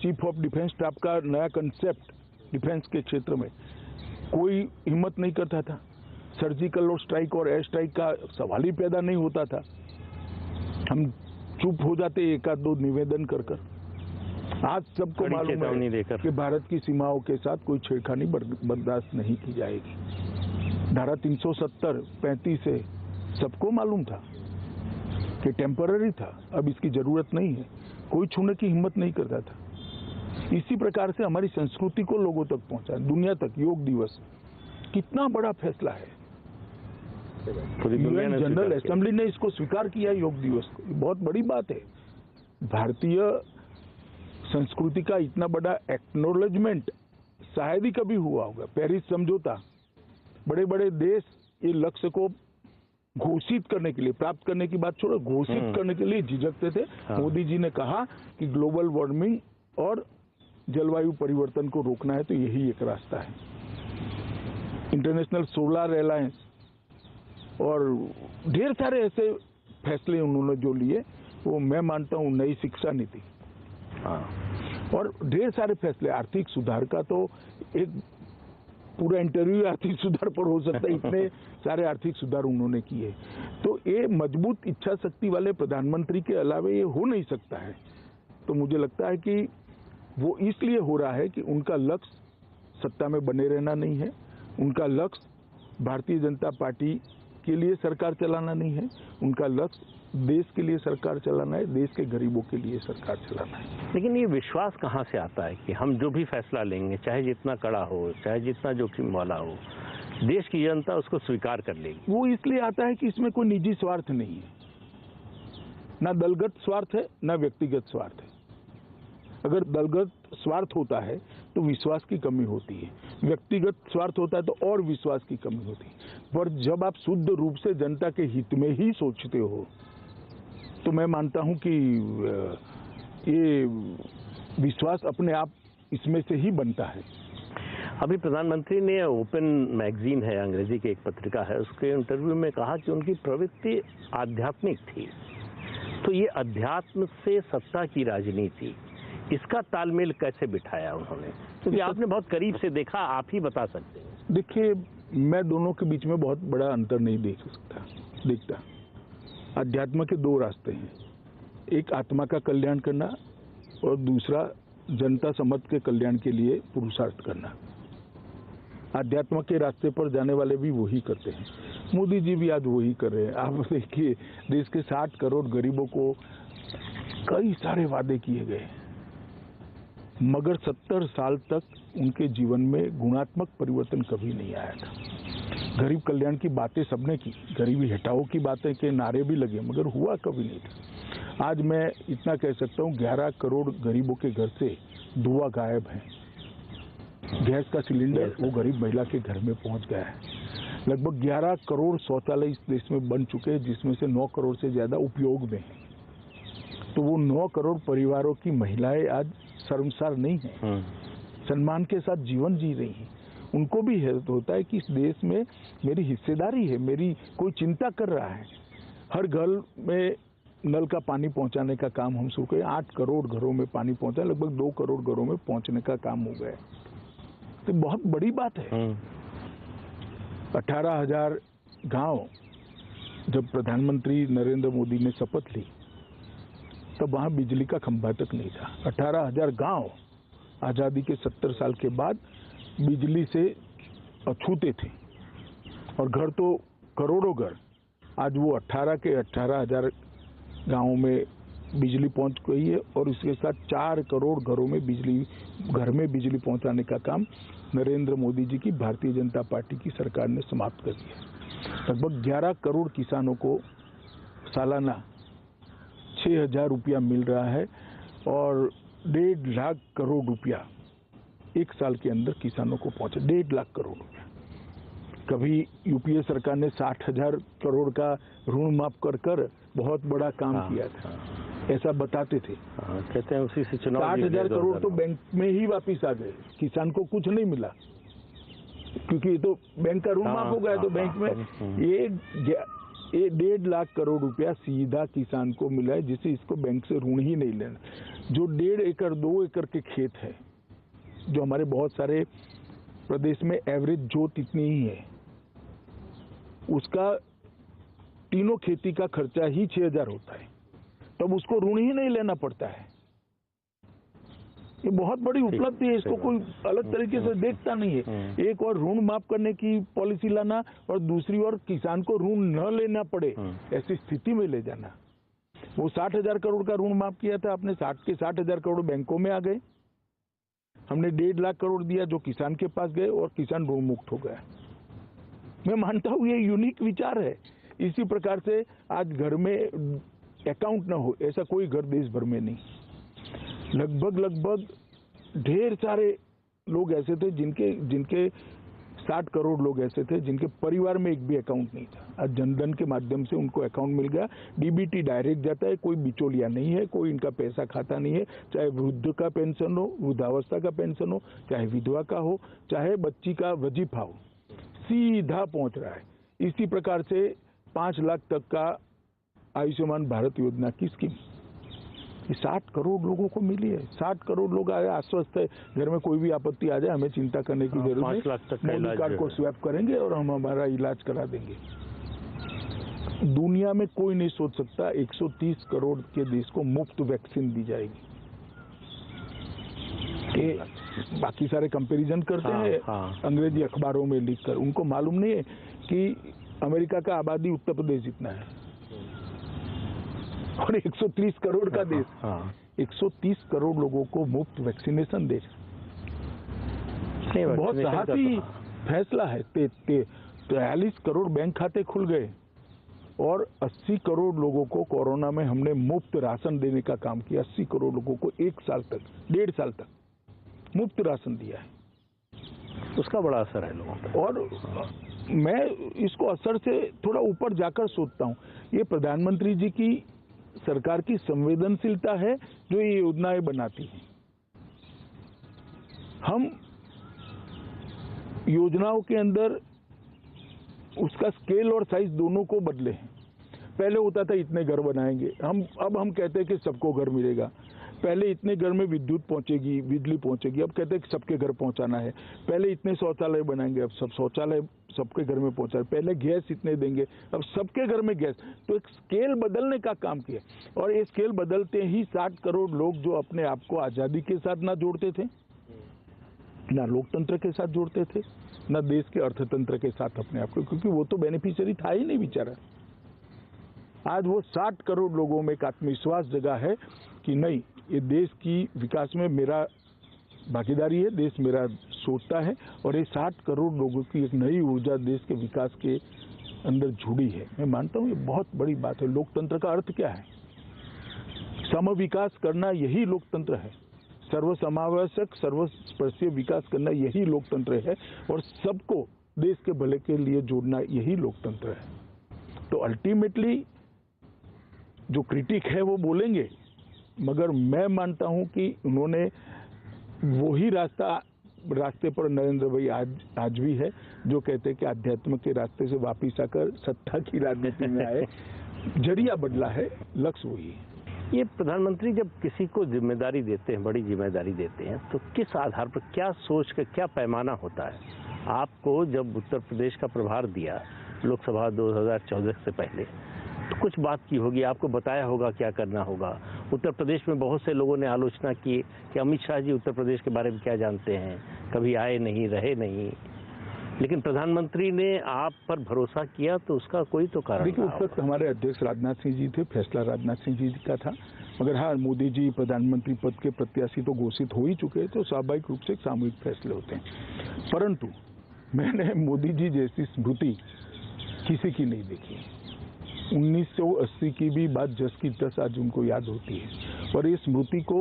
S2: चीफ ऑफ डिफेंस स्टाफ का नया कंसेप्ट डिफेंस के क्षेत्र में, कोई हिम्मत नहीं करता था। सर्जिकल और स्ट्राइक और एयर स्ट्राइक का सवाल ही पैदा नहीं होता था। हम चुप हो जाते एक आध दो निवेदन कर कर। आज सबको मालूम है कि भारत की सीमाओं के साथ कोई छेड़खानी बर्दाश्त नहीं की जाएगी। धारा 370, 35 से सबको मालूम था कि टेम्पररी था, अब इसकी जरूरत नहीं है। कोई छूने की हिम्मत नहीं करता था। इसी प्रकार से हमारी संस्कृति को लोगों तक पहुंचा, दुनिया तक। योग दिवस कितना बड़ा फैसला है, यूएन जनरल असेंबली ने इसको स्वीकार किया योग दिवस को, बहुत बड़ी बात है। भारतीय संस्कृति का इतना बड़ा एक्नॉलेजमेंट शायद ही कभी हुआ होगा। पेरिस समझौता, बड़े बड़े देश ये लक्ष्य को घोषित करने के लिए, प्राप्त करने की बात छोड़ो, घोषित करने के लिए झिझकते थे। मोदी जी ने कहा कि ग्लोबल वार्मिंग और जलवायु परिवर्तन को रोकना है तो यही एक रास्ता है। इंटरनेशनल सोलर अलायंस और ढेर सारे ऐसे फैसले उन्होंने जो लिए, वो मैं मानता हूं नई शिक्षा नीति, और ढेर सारे फैसले। आर्थिक सुधार का तो एक पूरा इंटरव्यू आर्थिक सुधार पर हो सकता है, इतने सारे आर्थिक सुधार उन्होंने किए। तो ये मजबूत इच्छा शक्ति वाले प्रधानमंत्री के अलावे ये हो नहीं सकता है। तो मुझे लगता है कि वो इसलिए हो रहा है कि उनका लक्ष्य सत्ता में बने रहना नहीं है, उनका लक्ष्य भारतीय जनता पार्टी के लिए सरकार चलाना नहीं है, उनका लक्ष्य देश के लिए सरकार चलाना है, देश के गरीबों के लिए सरकार चलाना है।
S1: लेकिन ये विश्वास कहाँ से आता है कि हम जो भी फैसला लेंगे, चाहे जितना कड़ा हो, चाहे जितना जोखिम वाला हो, देश की जनता उसको स्वीकार कर लेगी?
S2: वो इसलिए आता है कि इसमें कोई निजी स्वार्थ नहीं है, ना दलगत स्वार्थ है, ना व्यक्तिगत स्वार्थ है। अगर दलगत स्वार्थ होता है तो विश्वास की कमी होती है, व्यक्तिगत स्वार्थ होता है तो और विश्वास की कमी होती है। पर जब आप शुद्ध रूप से जनता के हित में ही सोचते हो तो मैं मानता हूं कि ये विश्वास अपने आप इसमें से ही बनता है।
S1: अभी प्रधानमंत्री ने ओपन मैगजीन है, अंग्रेजी की एक पत्रिका है, उसके इंटरव्यू में कहा कि उनकी प्रवृत्ति आध्यात्मिक थी। तो ये अध्यात्म से सत्ता की राजनीति, इसका तालमेल कैसे बिठाया उन्होंने? क्योंकि आपने बहुत करीब से देखा, आप ही बता सकते हैं।
S2: देखिए, मैं दोनों के बीच में बहुत बड़ा अंतर नहीं देखता। अध्यात्म के दो रास्ते हैं, एक आत्मा का कल्याण करना और दूसरा जनता समझ के कल्याण के लिए पुरुषार्थ करना। अध्यात्म के रास्ते पर जाने वाले भी वही करते हैं। मोदी जी भी आज वही कर रहे हैं। आप देखिए, देश के 60 करोड़ गरीबों को कई सारे वादे किए गए, मगर 70 साल तक उनके जीवन में गुणात्मक परिवर्तन कभी नहीं आया था। गरीब कल्याण की बातें सबने की, गरीबी हटाओ की बातें के नारे भी लगे, मगर हुआ कभी नहीं था। आज मैं इतना कह सकता हूँ, 11 करोड़ गरीबों के घर से धुआं गायब है। गैस का सिलेंडर वो गरीब महिला के घर में पहुंच गया है। लगभग 11 करोड़ शौचालय इस देश में बन चुके हैं, जिसमें से 9 करोड़ से ज्यादा उपयोग में है। तो वो 9 करोड़ परिवारों की महिलाएं आज शर्मसार नहीं है, सम्मान के साथ जीवन जी रही हैं। उनको भी होता है कि इस देश में मेरी हिस्सेदारी है, मेरी कोई चिंता कर रहा है। हर घर में नल का पानी पहुंचाने का काम हम शुरू करें। 8 करोड़ घरों में पानी पहुंचा, लगभग 2 करोड़ घरों में पहुंचने का काम हो गया। तो बहुत बड़ी बात है। 18,000 गांव, जब प्रधानमंत्री नरेंद्र मोदी ने शपथ ली तब वहां बिजली का खंभा तक नहीं था। 18,000 गांव आजादी के 70 साल के बाद बिजली से अछूते थे, और घर तो करोड़ों घर। आज वो 18 के 18,000 गांवों में बिजली पहुंच गई है, और इसके साथ 4 करोड़ घरों में घर में बिजली पहुंचाने का काम नरेंद्र मोदी जी की भारतीय जनता पार्टी की सरकार ने समाप्त कर दिया। लगभग 11 करोड़ किसानों को सालाना 6,000 रुपया मिल रहा है, और 1.5 लाख करोड़ रुपया एक साल के अंदर किसानों को पहुंचे। 1.5 लाख करोड़ रुपया। कभी यूपीए सरकार ने 60,000 करोड़ का ऋण माफ कर बहुत बड़ा काम किया था, ऐसा बताते थे।
S1: कहते हैं उसी से चुनाव
S2: 60,000 करोड़ तो बैंक में ही वापिस आ गए, किसान को कुछ नहीं मिला, क्योंकि ये तो बैंक का ऋण माफ हो गया। तो बैंक में ये 1.5 लाख करोड़ रुपया सीधा किसान को मिला है, जिसे इसको बैंक से ऋण ही नहीं लेना। जो 1.5 एकड़ 2 एकड़ के खेत है, जो हमारे बहुत सारे प्रदेश में एवरेज जोत इतनी ही है, उसका तीनों खेती का खर्चा ही 6,000 होता है, तब उसको ऋण ही नहीं लेना पड़ता है। ये बहुत बड़ी उपलब्धि है, इसको कोई अलग तरीके से देखता नहीं है। एक और ऋण माफ करने की पॉलिसी लाना, और दूसरी ओर किसान को ऋण न लेना पड़े, ऐसी स्थिति में ले जाना। वो 60,000 करोड़ का ऋण माफ किया था, आपने 60,000 करोड़ बैंकों में आ गए। हमने 1.5 लाख करोड़ दिया जो किसान के पास गए, और किसान ऋण मुक्त हो गया। मैं मानता हूं ये यूनिक विचार है। इसी प्रकार से आज घर में अकाउंट ना हो, ऐसा कोई घर देश भर में नहीं। लगभग ढेर सारे लोग ऐसे थे जिनके 60 करोड़ लोग ऐसे थे जिनके परिवार में एक भी अकाउंट नहीं था। आज जनधन के माध्यम से उनको अकाउंट मिल गया। डीबीटी डायरेक्ट जाता है, कोई बिचौलिया नहीं है, कोई इनका पैसा खाता नहीं है। चाहे वृद्ध का पेंशन हो, वृद्धावस्था का पेंशन हो, चाहे विधवा का हो, चाहे बच्ची का वजीफा हो, सीधा पहुंच रहा है। इसी प्रकार से 5 लाख तक का आयुष्मान भारत योजना की स्कीम 60 करोड़ लोगों को मिली है। 60 करोड़ लोग आए, आश्वस्त है, घर में कोई भी आपत्ति आ जाए हमें चिंता करने की जरूरत नहीं।
S1: 5 लाख तक
S2: मोदी कार्ड को स्वैप करेंगे और हम हमारा इलाज करा देंगे। दुनिया में कोई नहीं सोच सकता 130 करोड़ के देश को मुफ्त वैक्सीन दी जाएगी। कि बाकी सारे कंपैरिजन करते हैं अंग्रेजी अखबारों में लिखकर, उनको मालूम नहीं है कि अमेरिका का आबादी उत्तर प्रदेश जितना है और 130 करोड़ का देश, 130 करोड़ लोगों को मुफ्त वैक्सीनेशन दे। बहुत साहसी फैसला है। 43 करोड़ बैंक खाते खुल गए और 80 करोड़ लोगों को कोरोना में हमने मुफ्त राशन देने का काम किया। 80 करोड़ लोगों को 1 साल तक, 1.5 साल तक मुफ्त राशन दिया है।
S1: उसका बड़ा असर है लोगों पर।
S2: और मैं इसको असर से थोड़ा ऊपर जाकर सोचता हूँ, ये प्रधानमंत्री जी की सरकार की संवेदनशीलता है जो ये योजनाएं बनाती हैं। हम योजनाओं के अंदर उसका स्केल और साइज दोनों को बदले हैं। पहले होता था इतने घर बनाएंगे, अब हम कहते हैं कि सबको घर मिलेगा। पहले इतने घर में विद्युत पहुंचेगी, बिजली पहुंचेगी, अब कहते हैं कि सबके घर पहुंचाना है। पहले इतने शौचालय बनाएंगे, अब सब शौचालय सबके घर में पहुंचा। पहले गैस इतने देंगे, अब सबके घर में गैस। तो एक स्केल बदलने का काम किया, और ये स्केल बदलते ही 60 करोड़ लोग जो अपने आप को आजादी के साथ ना जोड़ते थे, ना लोकतंत्र के साथ जोड़ते थे, ना देश के अर्थतंत्र के साथ अपने आप को, क्योंकि वो तो बेनिफिशियरी था ही नहीं बेचारा। आज वो 60 करोड़ लोगों में एक आत्मविश्वास जगा है कि नहीं, ये देश की विकास में मेरा भागीदारी है, देश मेरा सोचता है, और ये 60 करोड़ लोगों की एक नई ऊर्जा देश के विकास के अंदर जुड़ी है। मैं मानता हूँ ये बहुत बड़ी बात है। लोकतंत्र का अर्थ क्या है? समविकास करना, यही लोकतंत्र है। सर्वसमावेशक, सर्वस्पर्शीय विकास करना, यही लोकतंत्र है। और सबको देश के भले के लिए जोड़ना, यही लोकतंत्र है। तो अल्टीमेटली जो क्रिटिक है वो बोलेंगे, मगर मैं मानता हूं कि उन्होंने वही रास्ते पर नरेंद्र भाई आज भी है, जो कहते हैं कि आध्यात्म के रास्ते से वापिस आकर सत्ता की राजनीति में आए। जरिया बदला है, लक्ष्य वही है।
S1: ये प्रधानमंत्री जब किसी को जिम्मेदारी देते हैं, बड़ी जिम्मेदारी देते हैं, तो किस आधार पर, क्या सोच के, क्या पैमाना होता है? आपको जब उत्तर प्रदेश का प्रभार दिया लोकसभा 2014 से पहले, तो कुछ बात की होगी, आपको बताया होगा क्या करना होगा। उत्तर प्रदेश में बहुत से लोगों ने आलोचना की कि अमित शाह जी उत्तर प्रदेश के बारे में क्या जानते हैं, कभी आए नहीं, रहे नहीं, लेकिन प्रधानमंत्री ने आप पर भरोसा किया, तो उसका कोई तो कारण।
S2: देखिए, उस वक्त हमारे अध्यक्ष राजनाथ सिंह जी थे, फैसला राजनाथ सिंह जी का था। मगर हाँ, मोदी जी प्रधानमंत्री पद के प्रत्याशी तो घोषित हो ही चुके, तो स्वाभाविक रूप से सामूहिक फैसले होते हैं। परंतु मैंने मोदी जी जैसी स्मृति किसी की नहीं देखी। 1980 की भी बात जस की तस आज उनको याद होती है, और इस स्मृति को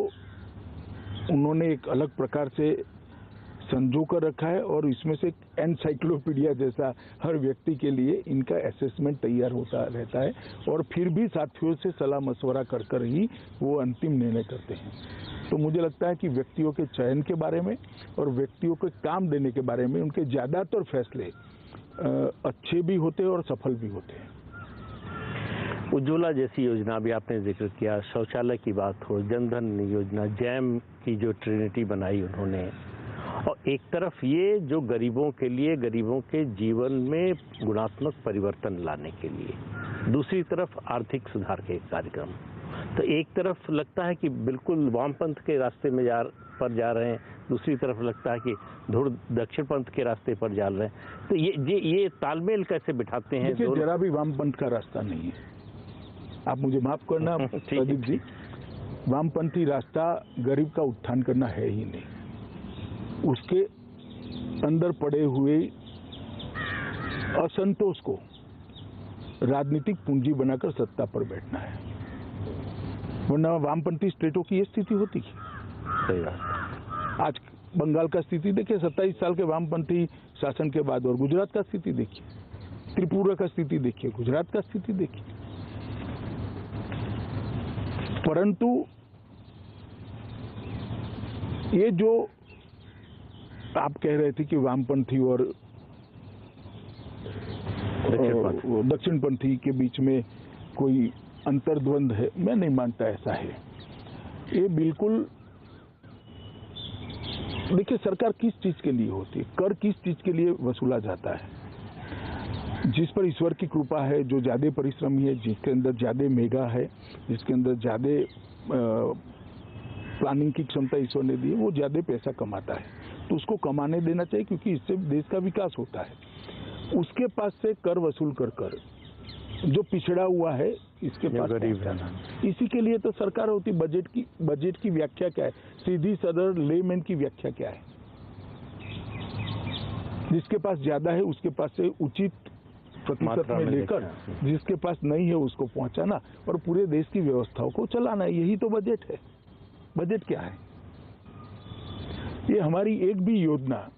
S2: उन्होंने एक अलग प्रकार से संजो कर रखा है, और इसमें से एनसाइक्लोपीडिया जैसा हर व्यक्ति के लिए इनका असेसमेंट तैयार होता रहता है, और फिर भी साथियों से सलाह मशवरा कर कर ही वो अंतिम निर्णय करते हैं। तो मुझे लगता है कि व्यक्तियों के चयन के बारे में और व्यक्तियों को काम देने के बारे में उनके ज़्यादातर फैसले अच्छे भी होते हैं और सफल भी होते हैं।
S1: उज्ज्वला जैसी योजना भी आपने जिक्र किया, शौचालय की बात हो, जनधन योजना, जैम की जो ट्रिनिटी बनाई उन्होंने, और एक तरफ ये जो गरीबों के लिए, गरीबों के जीवन में गुणात्मक परिवर्तन लाने के लिए, दूसरी तरफ आर्थिक सुधार के कार्यक्रम। तो एक तरफ लगता है कि बिल्कुल वामपंथ के रास्ते में पर जा रहे हैं, दूसरी तरफ लगता है कि धुर दक्षिणपंथ के रास्ते पर जा रहे हैं। तो ये तालमेल कैसे बिठाते हैं?
S2: देखिए, जरा भी वामपंथ का रास्ता नहीं है। आप मुझे माफ करना प्रदीप जी, वामपंथी रास्ता गरीब का उत्थान करना है ही नहीं। उसके अंदर पड़े हुए असंतोष को राजनीतिक पूंजी बनाकर सत्ता पर बैठना है, वरना वामपंथी स्टेटों की ये स्थिति होती है।
S1: सही बात।
S2: आज बंगाल का स्थिति देखिए, 27 साल के वामपंथी शासन के बाद, और गुजरात का स्थिति देखिए, त्रिपुरा का स्थिति देखिए, गुजरात का स्थिति देखिए। परंतु ये जो आप कह रहे थे कि वामपंथी और दक्षिणपंथी के बीच में कोई अंतर्द्वंद है, मैं नहीं मानता ऐसा है। ये बिल्कुल, देखिए, सरकार किस चीज के लिए होती है, कर किस चीज के लिए वसूला जाता है? जिस पर ईश्वर की कृपा है, जो ज्यादा परिश्रमी है, जिसके अंदर ज्यादा मेगा है, जिसके अंदर ज्यादा प्लानिंग की क्षमता ईश्वर ने दी है, वो ज्यादा पैसा कमाता है, तो उसको कमाने देना चाहिए, क्योंकि इससे देश का विकास होता है। उसके पास से कर वसूल कर कर जो पिछड़ा हुआ है, इसके पास गरीब है, इसी के लिए तो सरकार होती। बजट की व्याख्या क्या है? सीधी सदर लेमैन की व्याख्या क्या है? जिसके पास ज्यादा है उसके पास से उचित प्रतिशत में लेकर, जिसके पास नहीं है उसको पहुंचाना, और पूरे देश की व्यवस्थाओं को चलाना, यही तो बजट है। बजट क्या है? ये हमारी एक भी योजना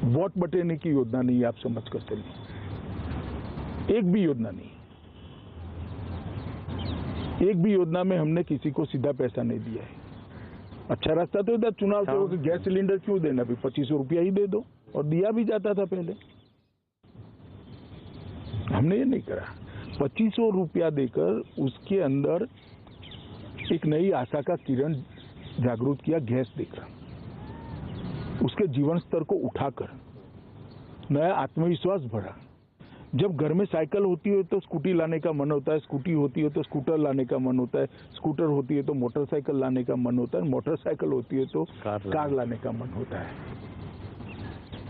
S2: वोट बटेने की योजना नहीं, आप समझ कर चलिए, एक भी योजना नहीं। एक भी योजना में हमने किसी को सीधा पैसा नहीं दिया है। अच्छा रास्ता तो इधर चुनाव से होकर गैस सिलेंडर क्यों देना, भी 2500 रुपया ही दे दो, और दिया भी जाता था पहले। हमने ये नहीं करा। 2500 रुपया देकर उसके अंदर एक नई आशा का किरण जागृत किया, गैस देकर उसके जीवन स्तर को उठाकर नया आत्मविश्वास बढ़ा। जब घर में साइकिल होती है तो स्कूटी लाने का मन होता है, स्कूटी होती है तो स्कूटर लाने का मन होता है, स्कूटर होती है तो मोटरसाइकिल लाने का मन होता है, मोटरसाइकिल होती है तो कार लाने का मन होता है।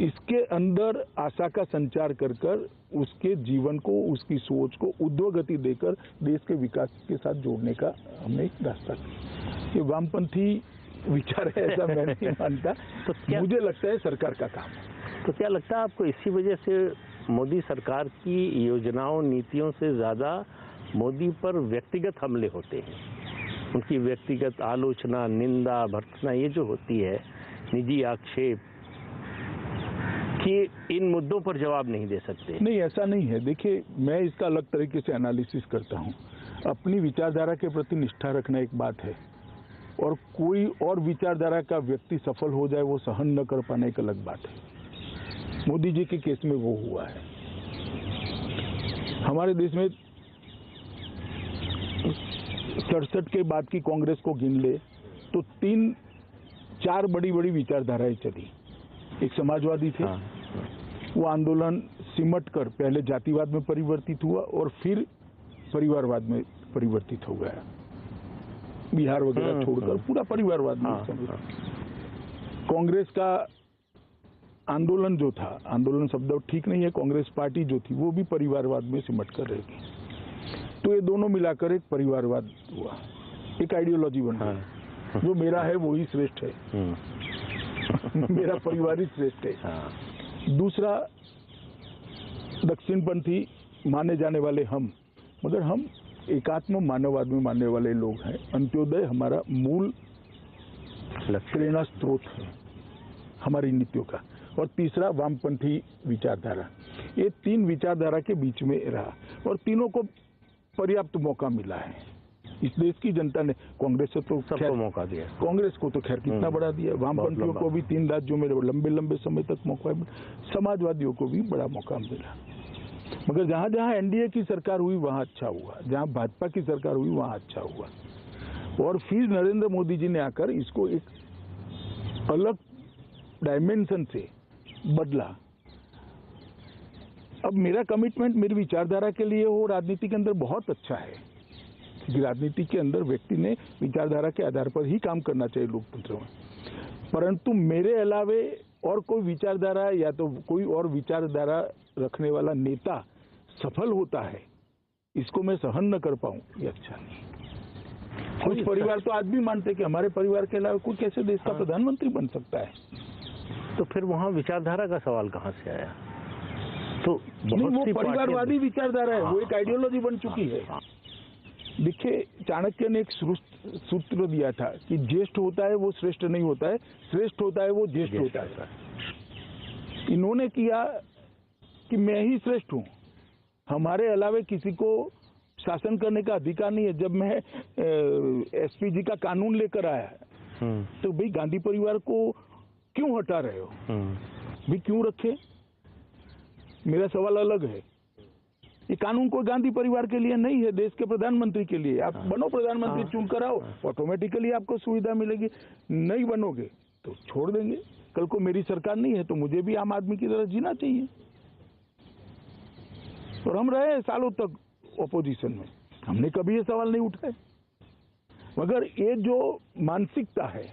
S2: इसके अंदर आशा का संचार कर कर उसके जीवन को, उसकी सोच को उद्वगति देकर देश के विकास के साथ जोड़ने का हमने एक रास्ता किया। ये वामपंथी विचार है ऐसा मैं नहीं मानता। तो मुझे लगता है सरकार का काम है।
S1: तो क्या लगता है आपको इसी वजह से मोदी सरकार की योजनाओं नीतियों से ज्यादा मोदी पर व्यक्तिगत हमले होते हैं, उनकी व्यक्तिगत आलोचना, निंदा, भर्त्सना ये जो होती है, निजी आक्षेप कि इन मुद्दों पर जवाब नहीं दे सकते?
S2: नहीं, ऐसा नहीं है। देखिए, मैं इसका अलग तरीके से एनालिसिस करता हूँ। अपनी विचारधारा के प्रति निष्ठा रखना एक बात है, और कोई और विचारधारा का व्यक्ति सफल हो जाए वो सहन न कर पाने एक अलग बात है। मोदी जी के केस में वो हुआ है। हमारे देश में 67 के बाद की कांग्रेस को गिन ले तो 3-4 बड़ी बड़ी विचारधाराएं चली। एक समाजवादी थे, वो आंदोलन सिमट कर पहले जातिवाद में परिवर्तित हुआ और फिर परिवारवाद में परिवर्तित हो गया। बिहार वगैरह छोड़कर पूरा परिवारवाद में। कांग्रेस का आंदोलन जो था, आंदोलन शब्द ठीक नहीं है, कांग्रेस पार्टी जो थी वो भी परिवारवाद में सिमट कर रहेगी। तो ये दोनों मिलाकर एक परिवारवाद हुआ, एक आइडियोलॉजी बन गई। जो मेरा है वही श्रेष्ठ है, मेरा परिवार ही श्रेष्ठ है। दूसरा, दक्षिणपंथी माने जाने वाले हम, मगर हम एकात्म मानववाद में मानने वाले लोग हैं। अंत्योदय हमारा मूल प्रेरणा स्रोत है हमारी नीतियों का। और तीसरा, वामपंथी विचारधारा। ये 3 विचारधारा के बीच में रहा और तीनों को पर्याप्त मौका मिला है। इस देश की जनता ने कांग्रेस से तो
S1: सबको मौका दिया,
S2: कांग्रेस को तो खैर कितना बड़ा दिया, वामपंथियों को भी 3 राज्यों में लंबे लंबे समय तक मौका मिला, समाजवादियों को भी बड़ा मौका मिला। मगर जहां जहां एनडीए की सरकार हुई वहां अच्छा हुआ, जहां भाजपा की सरकार हुई वहां अच्छा हुआ। और फिर नरेंद्र मोदी जी ने आकर इसको एक अलग डायमेंशन से बदला। अब मेरा कमिटमेंट मेरी विचारधारा के लिए वो राजनीति के अंदर बहुत अच्छा है, क्योंकि राजनीति के अंदर व्यक्ति ने विचारधारा के आधार पर ही काम करना चाहिए लोकतंत्र में। परंतु मेरे अलावे और कोई विचारधारा या तो कोई और विचारधारा रखने वाला नेता सफल होता है, इसको मैं सहन न कर पाऊं, ये अच्छा नहीं। कुछ परिवार तो आज भी मानते कि हमारे परिवार के अलावा कोई कैसे देश का प्रधानमंत्री बन सकता है।
S1: तो फिर वहां विचारधारा का सवाल कहां से आया? तो
S2: वो परिवारवादी विचारधारा है, वो एक आइडियोलॉजी बन चुकी है। देखिए, चाणक्य ने एक सूत्र दिया था कि ज्येष्ठ होता है वो श्रेष्ठ नहीं होता है, श्रेष्ठ होता है वो ज्येष्ठ होता है। इन्होंने किया कि मैं ही श्रेष्ठ हूं, हमारे अलावे किसी को शासन करने का अधिकार नहीं है। जब मैं एसपीजी का कानून लेकर आया तो भाई गांधी परिवार को क्यों हटा रहे हो, भाई क्यों रखे? मेरा सवाल अलग है। ये कानून कोई गांधी परिवार के लिए नहीं है, देश के प्रधानमंत्री के लिए। आप बनो प्रधानमंत्री, चुन कर आओ, ऑटोमेटिकली आपको सुविधा मिलेगी। नहीं बनोगे तो छोड़ देंगे। कल को मेरी सरकार नहीं है तो मुझे भी आम आदमी की तरह जीना चाहिए। और हम रहे सालों तक ऑपोजिशन में, हमने कभी ये सवाल नहीं उठाए। मगर ये जो मानसिकता है,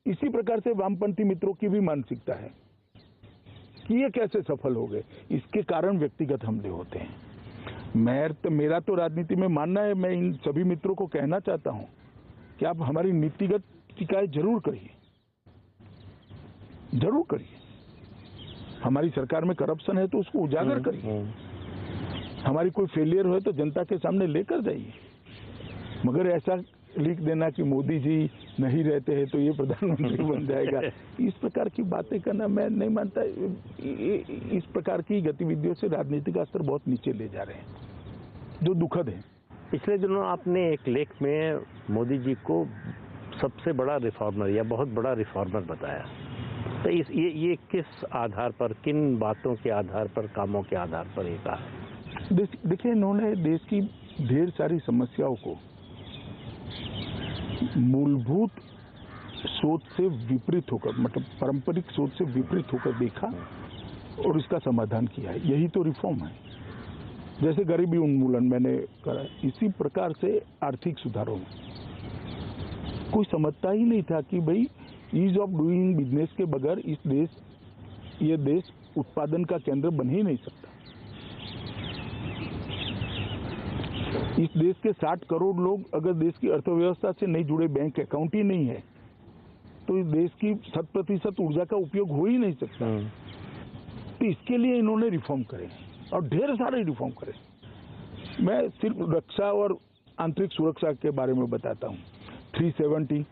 S2: इसी प्रकार से वामपंथी मित्रों की भी मानसिकता है कि ये कैसे सफल हो गए। इसके कारण व्यक्तिगत हमले होते हैं। मेरा तो राजनीति में मानना है, मैं इन सभी मित्रों को कहना चाहता हूं कि आप हमारी नीतिगत शिकायत जरूर करिए, जरूर करिए। हमारी सरकार में करप्शन है तो उसको उजागर करिए, हमारी कोई फेलियर हो तो जनता के सामने लेकर जाइए। मगर ऐसा लिख देना कि मोदी जी नहीं रहते हैं तो ये प्रधानमंत्री बन जाएगा, इस प्रकार की बातें करना मैं नहीं मानता। इस प्रकार की गतिविधियों से राजनीति का स्तर बहुत नीचे ले जा रहे हैं, जो दुखद है।
S1: पिछले दिनों आपने एक लेख में मोदी जी को सबसे बड़ा रिफॉर्मर या बहुत बड़ा रिफॉर्मर बताया, तो ये किस आधार पर, किन बातों के आधार पर, कामों के आधार पर ये कहा?
S2: देखिए, इन्होंने देश की ढेर सारी समस्याओं को मूलभूत सोच से विपरीत होकर, मतलब पारंपरिक सोच से विपरीत होकर देखा और इसका समाधान किया है। यही तो रिफॉर्म है। जैसे गरीबी उन्मूलन मैंने करा, इसी प्रकार से आर्थिक सुधारों में कोई समझता ही नहीं था कि भाई ईज ऑफ डूइंग बिजनेस के बगैर ये देश उत्पादन का केंद्र बन ही नहीं सकता। इस देश के 60 करोड़ लोग अगर देश की अर्थव्यवस्था से नहीं जुड़े, बैंक अकाउंट ही नहीं है, तो इस देश की 100% ऊर्जा का उपयोग हो ही नहीं सकता। तो इसके लिए इन्होंने रिफॉर्म करे और ढेर सारे रिफॉर्म करे। मैं सिर्फ रक्षा और आंतरिक सुरक्षा के बारे में बताता हूँ। 370,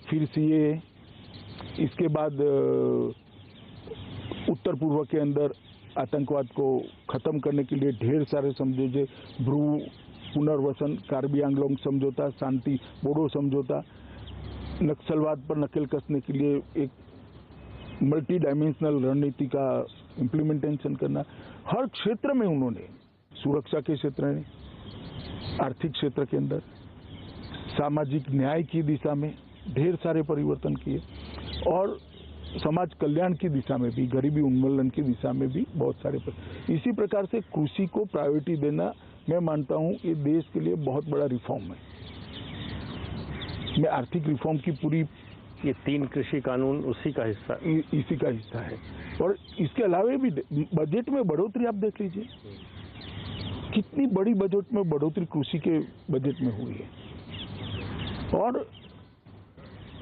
S2: फिर CAA, इसके बाद उत्तर पूर्व के अंदर आतंकवाद को खत्म करने के लिए ढेर सारे समझौते, ब्रू पुनर्वसन, कार्बी आंगलोंग समझौता, शांति बोडो समझौता, नक्सलवाद पर नकेल कसने के लिए एक मल्टी डायमेंशनल रणनीति का इम्प्लीमेंटेशन करना। हर क्षेत्र में उन्होंने, सुरक्षा के क्षेत्र में, आर्थिक क्षेत्र के अंदर, सामाजिक न्याय की दिशा में ढेर सारे परिवर्तन किए और समाज कल्याण की दिशा में भी, गरीबी उन्मूलन की दिशा में भी बहुत सारे इसी प्रकार से कृषि को प्रायोरिटी देना, मैं मानता हूं ये देश के लिए बहुत बड़ा रिफॉर्म है। मैं आर्थिक रिफॉर्म की पूरी,
S1: ये 3 कृषि कानून इसी का
S2: हिस्सा है। और इसके अलावा भी बजट में बढ़ोतरी आप देख लीजिए, कितनी बड़ी बजट में बढ़ोतरी कृषि के बजट में हुई है और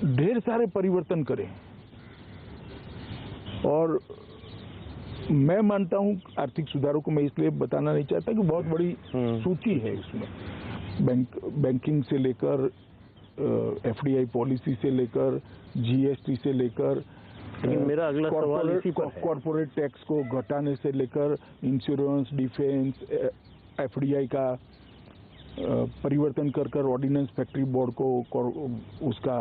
S2: ढेर सारे परिवर्तन करें। और मैं मानता हूं आर्थिक सुधारों को मैं इसलिए बताना नहीं चाहता कि बहुत बड़ी सूची है उसमें, बैंकिंग से लेकर FDI पॉलिसी से लेकर GST से लेकर,
S1: मेरा अगला सवाल इसी पर है।
S2: कॉर्पोरेट टैक्स को घटाने से लेकर इंश्योरेंस, डिफेंस, FDI का परिवर्तन कर ऑर्डिनेंस फैक्ट्री बोर्ड को उसका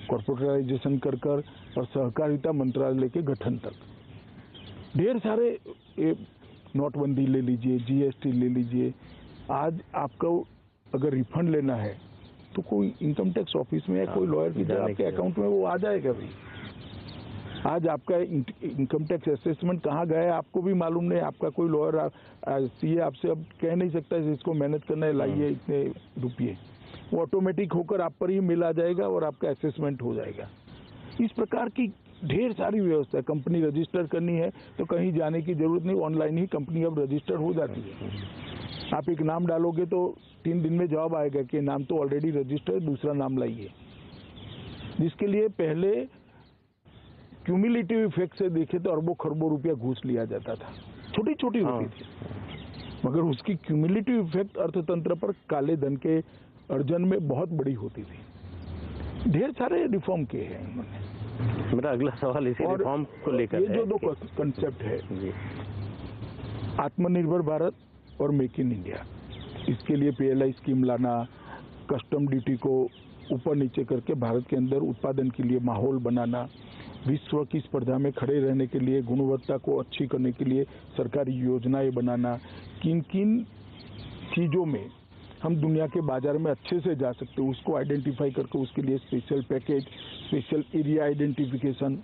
S2: कॉर्पोरेटाइजेशन कर और सहकारिता मंत्रालय के गठन तक ढेर सारे, नोटबंदी ले लीजिए, GST ले लीजिए। आज आपको अगर रिफंड लेना है तो कोई इनकम टैक्स ऑफिस में या कोई लॉयर की जगह आपके अकाउंट में वो आ जाएगा भी। आज आपका इनकम टैक्स असेसमेंट कहाँ गया है आपको भी मालूम नहीं। आपका कोई लॉयर CA आपसे अब कह नहीं सकता है इसको मैनेज करना है, लाइए इतने रुपये, वो ऑटोमेटिक होकर आप पर ही मिल आ जाएगा और आपका असेसमेंट हो जाएगा। इस प्रकार की ढेर सारी व्यवस्था। कंपनी रजिस्टर करनी है तो कहीं जाने की जरूरत नहीं, ऑनलाइन ही कंपनी अब रजिस्टर हो जाती है। आप एक नाम डालोगे तो 3 दिन में जवाब आएगा कि नाम तो ऑलरेडी रजिस्टर है, दूसरा नाम लाइए। जिसके लिए पहले क्यूमुलेटिव इफेक्ट से देखे तो अरबों खरबों रुपया घूस लिया जाता था, छोटी छोटी होती थी, मगर उसकी क्यूमुलेटिव इफेक्ट अर्थतंत्र पर काले धन के अर्जन में बहुत बड़ी होती थी। ढेर सारे रिफॉर्म किए हैं उन्होंने।
S1: मेरा अगला सवाल इसी रिफॉर्म को लेकर है।
S2: ये जो 2 कंसेप्ट है, आत्मनिर्भर भारत और मेक इन इंडिया, इसके लिए PLI स्कीम लाना, कस्टम ड्यूटी को ऊपर नीचे करके भारत के अंदर उत्पादन के लिए माहौल बनाना, विश्व की स्पर्धा में खड़े रहने के लिए गुणवत्ता को अच्छी करने के लिए सरकारी योजनाएं बनाना, किन किन चीज़ों में हम दुनिया के बाजार में अच्छे से जा सकते हैं उसको आइडेंटिफाई करके उसके लिए special package, special area identification,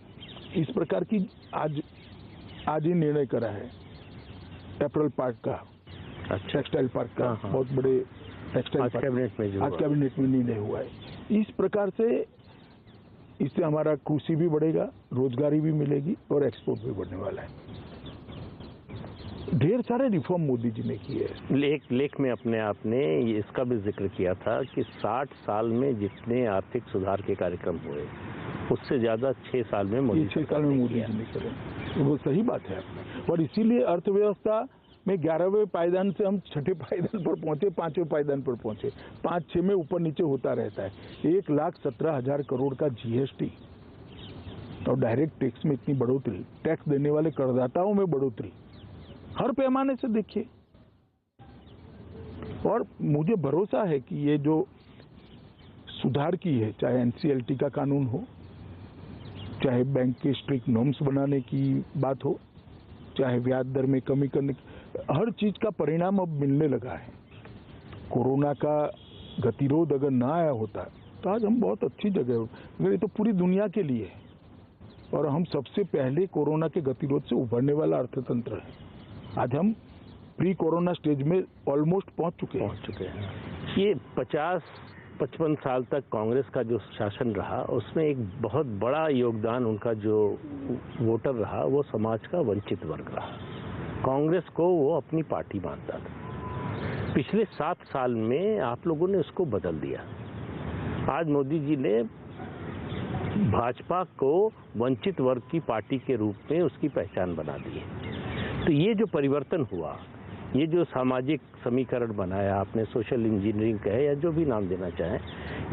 S2: इस प्रकार की आज ही निर्णय करा है। एप्पल पार्क का, टेक्सटाइल पार्क का, बहुत बड़े टेक्सटाइल पार्क आज कैबिनेट में निर्णय हुआ है। इस प्रकार से इससे हमारा कृषि भी बढ़ेगा, रोजगारी भी मिलेगी और एक्सपोर्ट भी बढ़ने वाला है। ढेर सारे रिफॉर्म मोदी जी ने किए हैं।
S1: लेख में अपने आपने इसका भी जिक्र किया था कि 60 साल में जितने आर्थिक सुधार के कार्यक्रम हुए उससे ज्यादा 6 साल में मोदी
S2: 6 साल में मोदी जी ने करे। वो सही बात है और इसीलिए अर्थव्यवस्था में 11वें पायदान से हम 6ठे पायदान पर पहुंचे, 5वें पायदान पर पहुंचे, 5-6 में ऊपर नीचे होता रहता है। 1,17,000 करोड़ का जीएसटी और डायरेक्ट टैक्स में इतनी बढ़ोतरी, टैक्स देने वाले करदाताओं में बढ़ोतरी, हर पैमाने से देखिए। और मुझे भरोसा है कि ये जो सुधार की है, चाहे एनसीएलटी का कानून हो, चाहे बैंक के स्ट्रिक्ट नॉर्म्स बनाने की बात हो, चाहे ब्याज दर में कमी करने की, हर चीज का परिणाम अब मिलने लगा है। कोरोना का गतिरोध अगर ना आया होता तो आज हम बहुत अच्छी जगह हो, मगर ये तो पूरी दुनिया के लिए है और हम सबसे पहले कोरोना के गतिरोध से उभरने वाला अर्थतंत्र है। आज हम प्री कोरोना स्टेज में ऑलमोस्ट पहुंच चुके हैं।
S1: ये 50-55 साल तक कांग्रेस का जो शासन रहा, उसमें एक बहुत बड़ा योगदान उनका जो वोटर रहा वो समाज का वंचित वर्ग रहा। कांग्रेस को वो अपनी पार्टी मानता था। पिछले 7 साल में आप लोगों ने उसको बदल दिया। आज मोदी जी ने भाजपा को वंचित वर्ग की पार्टी के रूप में उसकी पहचान बना दी है। तो ये जो परिवर्तन हुआ, ये जो सामाजिक समीकरण बनाया आपने, सोशल इंजीनियरिंग कहे या जो भी नाम देना चाहें,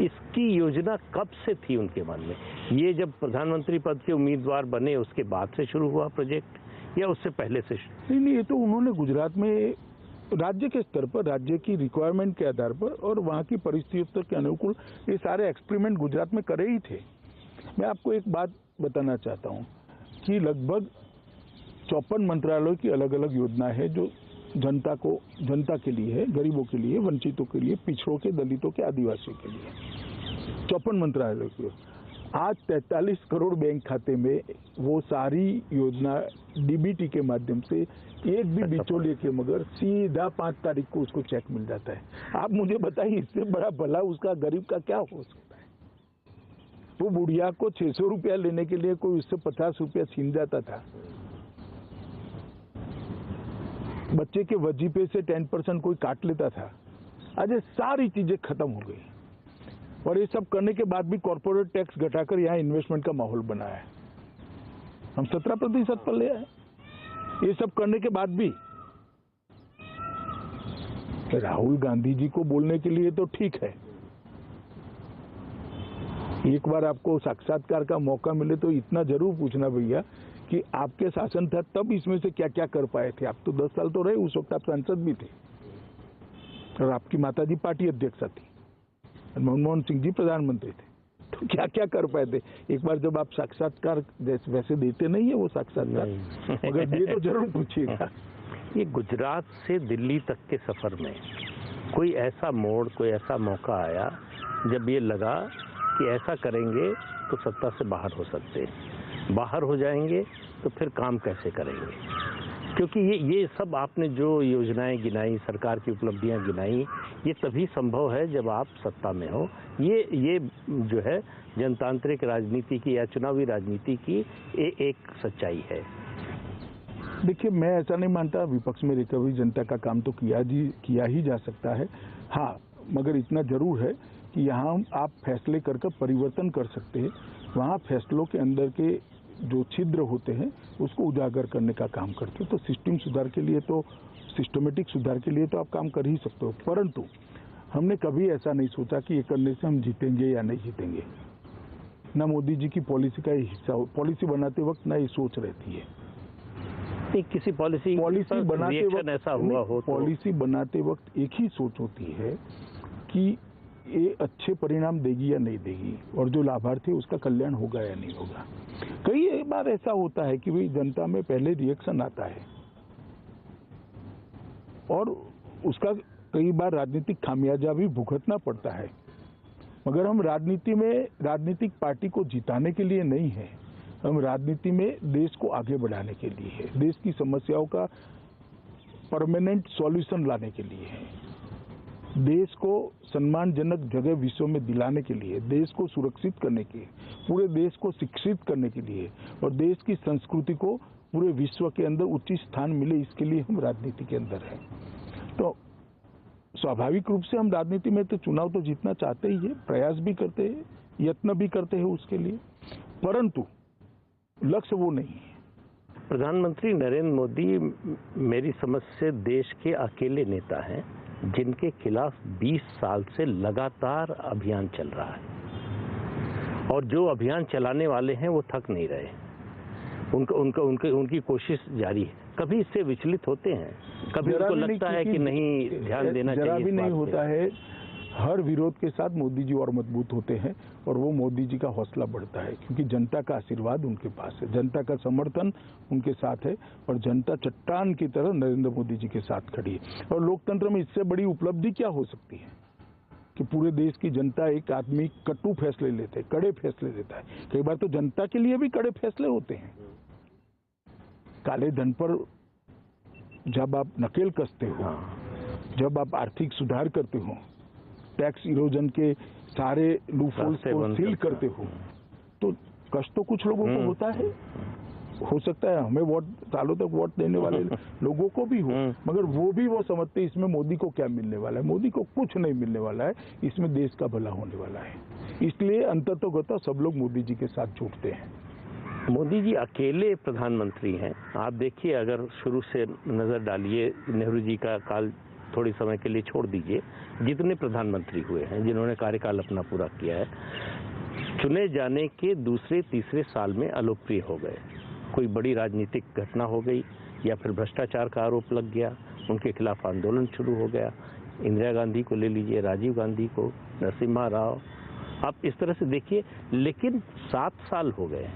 S1: इसकी योजना कब से थी उनके मन में? ये जब प्रधानमंत्री पद के उम्मीदवार बने उसके बाद से शुरू हुआ प्रोजेक्ट या उससे पहले से?
S2: नहीं, ये तो उन्होंने गुजरात में राज्य के स्तर पर, राज्य की रिक्वायरमेंट के आधार पर और वहाँ की परिस्थितियों के अनुकूल ये सारे एक्सपेरिमेंट गुजरात में करे ही थे। मैं आपको एक बात बताना चाहता हूँ कि लगभग 54 मंत्रालयों की अलग अलग योजना है जो जनता के लिए है, गरीबों के लिए, वंचितों के लिए, पिछड़ों के, दलितों के, आदिवासियों के लिए। 54 मंत्रालयों की। आज 43 करोड़ बैंक खाते में वो सारी योजना डीबीटी के माध्यम से एक भी बिचौलिए के मगर सीधा 5 तारीख को उसको चेक मिल जाता है। आप मुझे बताइए, इससे बड़ा भला उसका गरीब का क्या हो सकता है? वो बुढ़िया को 600 रुपया लेने के लिए कोई उससे 50 रुपया छीन जाता था। बच्चे के वजीफे से 10% कोई काट लेता था। आज ये सारी चीजें खत्म हो गई और ये सब करने के बाद भी कॉर्पोरेट टैक्स घटाकर यहाँ इन्वेस्टमेंट का माहौल बनाया है। हम 17% पर ले आए। ये सब करने के बाद भी राहुल गांधी जी को बोलने के लिए तो ठीक है, एक बार आपको साक्षात्कार का मौका मिले तो इतना जरूर पूछना भैया कि आपके शासन था तब इसमें से क्या क्या कर पाए थे। आप तो 10 साल तो रहे, उस वक्त आप सांसद भी थे और आपकी माताजी पार्टी अध्यक्षा थी, मनमोहन सिंह जी प्रधानमंत्री थे, तो क्या क्या कर पाए थे? एक बार जब आप साक्षात्कार वैसे देते नहीं है वो साक्षात्कार, मगर ये तो जरूर पूछिएगा।
S1: ये गुजरात से दिल्ली तक के सफर में कोई ऐसा मोड़, कोई ऐसा मौका आया जब ये लगा कि ऐसा करेंगे तो सत्ता से बाहर हो सकते हैं, बाहर हो जाएंगे तो फिर काम कैसे करेंगे? क्योंकि ये सब आपने जो योजनाएं गिनाई, सरकार की उपलब्धियां गिनाई, ये तभी संभव है जब आप सत्ता में हो। ये जो है जनतांत्रिक राजनीति की या चुनावी राजनीति की एक सच्चाई है।
S2: देखिए, मैं ऐसा नहीं मानता विपक्ष में रिकवरी जनता का काम तो किया ही जा सकता है। हाँ, मगर इतना जरूर है कि यहाँ आप फैसले कर परिवर्तन कर सकते हैं। वहाँ फैसलों के अंदर के जो छिद्र होते हैं उसको उजागर करने का काम करते हैं। तो सिस्टम सुधार के लिए तो, सिस्टमेटिक सुधार के लिए तो आप काम कर ही सकते हो, परंतु हमने कभी ऐसा नहीं सोचा कि ये करने से हम जीतेंगे या नहीं जीतेंगे। ना मोदी जी की पॉलिसी का हिस्सा हो, पॉलिसी बनाते वक्त ना ये सोच रहती है।
S1: किसी पॉलिसी
S2: बनाते वक्त
S1: ऐसा हुआ हो,
S2: पॉलिसी बनाते वक्त एक ही सोच होती है कि ये अच्छे परिणाम देगी या नहीं देगी और जो लाभार्थी उसका कल्याण होगा या नहीं होगा। कई बार ऐसा होता है कि भाई जनता में पहले रिएक्शन आता है और उसका कई बार राजनीतिक खामियाजा भी भुगतना पड़ता है, मगर हम राजनीति में राजनीतिक पार्टी को जिताने के लिए नहीं है, हम राजनीति में देश को आगे बढ़ाने के लिए है, देश की समस्याओं का परमानेंट सॉल्यूशन लाने के लिए है, देश को सम्मानजनक जगह विश्व में दिलाने के लिए, देश को सुरक्षित करने के लिए, पूरे देश को शिक्षित करने के लिए और देश की संस्कृति को पूरे विश्व के अंदर उचित स्थान मिले, इसके लिए हम राजनीति के अंदर हैं। तो स्वाभाविक रूप से हम राजनीति में तो चुनाव तो जीतना चाहते ही है, प्रयास भी करते हैं, यत्न भी करते हैं उसके लिए, परंतु लक्ष्य वो नहीं है।
S1: प्रधानमंत्री नरेंद्र मोदी मेरी समझ से देश के अकेले नेता हैं जिनके खिलाफ 20 साल से लगातार अभियान चल रहा है, और जो अभियान चलाने वाले हैं वो थक नहीं रहे। उनकी कोशिश जारी है। कभी इससे विचलित होते हैं, कभी उनको लगता है कि नहीं ध्यान देना चाहिए।
S2: जरा भी नहीं होता है। हर विरोध के साथ मोदी जी और मजबूत होते हैं और वो मोदी जी का हौसला बढ़ता है, क्योंकि जनता का आशीर्वाद उनके पास है, जनता का समर्थन उनके साथ है और जनता चट्टान की तरह नरेंद्र मोदी जी के साथ खड़ी है। और लोकतंत्र में इससे बड़ी उपलब्धि क्या हो सकती है कि पूरे देश की जनता, एक आदमी कटु फैसले लेते, कड़े फैसले लेता है। कई बार तो जनता के लिए भी कड़े फैसले होते हैं। काले धन पर जब आप नकेल कसते हो, जब आप आर्थिक सुधार करते हो, टैक्स इरोजन के सारे लूपहोल्स को सील करते हो, तो कष्ट तो कुछ लोगों को होता है। हो सकता है हमें सालों तक वोट देने वाले लोगों को भी हो, मगर वो भी वो समझते इसमें मोदी को क्या मिलने वाला है। मोदी को कुछ नहीं मिलने वाला है, इसमें देश का भला होने वाला है। इसलिए अंततोगत्वा सब लोग मोदी जी के साथ जुटते हैं।
S1: मोदी जी अकेले प्रधानमंत्री हैं। आप देखिए, अगर शुरू से नजर डालिए, नेहरू जी का काल थोड़ी समय के लिए छोड़ दीजिए, जितने प्रधानमंत्री हुए हैं जिन्होंने कार्यकाल अपना पूरा किया है, चुने जाने के दूसरे तीसरे साल में अलोकप्रिय हो गए। कोई बड़ी राजनीतिक घटना हो गई या फिर भ्रष्टाचार का आरोप लग गया, उनके खिलाफ आंदोलन शुरू हो गया। इंदिरा गांधी को ले लीजिए, राजीव गांधी को, नरसिम्हा राव, आप इस तरह से देखिए। लेकिन 7 साल हो गए,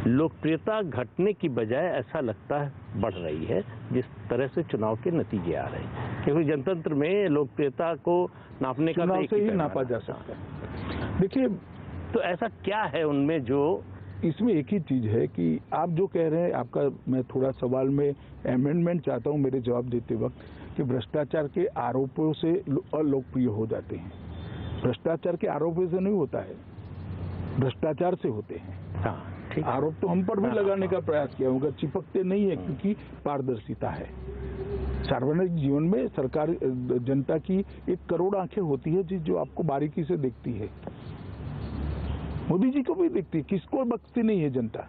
S1: लोकप्रियता घटने की बजाय ऐसा लगता है बढ़ रही है, जिस तरह से चुनाव के नतीजे आ रहे हैं। क्योंकि जनतंत्र में लोकप्रियता को नापने का
S2: चुनाव से ही नापा जा सकता है। देखिए,
S1: तो ऐसा क्या है उनमें जो
S2: इसमें एक ही चीज है कि आप जो कह रहे हैं, आपका मैं थोड़ा सवाल में अमेंडमेंट चाहता हूं मेरे जवाब देते वक्त, कि भ्रष्टाचार के आरोपों से अलोकप्रिय हो जाते हैं। भ्रष्टाचार के आरोपों से नहीं होता है, भ्रष्टाचार से होते हैं।
S1: हाँ,
S2: आरोप तो हम पर भी लगाने का प्रयास किया, मगर चिपकते नहीं है, क्योंकि पारदर्शिता है। सार्वजनिक जीवन में सरकार, जनता की 1 करोड़ आंखें होती है जो आपको बारीकी से देखती है। मोदी जी को भी देखती है, किसको बख्शती नहीं है जनता।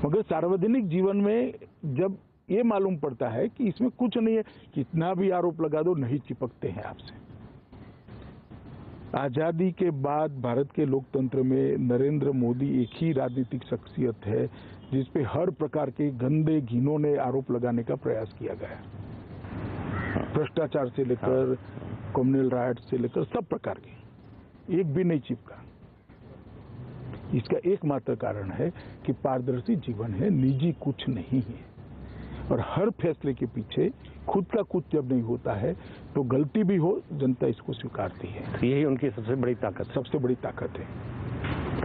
S2: मगर सार्वजनिक जीवन में जब ये मालूम पड़ता है कि इसमें कुछ नहीं है, कितना भी आरोप लगा दो, नहीं चिपकते हैं आपसे। आजादी के बाद भारत के लोकतंत्र में नरेंद्र मोदी एक ही राजनीतिक शख्सियत है जिस पे हर प्रकार के गंदे घिनौने आरोप लगाने का प्रयास किया गया। भ्रष्टाचार से लेकर कम्युनल राइट से लेकर सब प्रकार के, एक भी नहीं चिपका। इसका एकमात्र कारण है कि पारदर्शी जीवन है, निजी कुछ नहीं है। और हर फैसले के पीछे खुद का कुछ जब नहीं होता है तो गलती भी हो, जनता इसको स्वीकारती है।
S1: यही उनकी सबसे बड़ी ताकत है।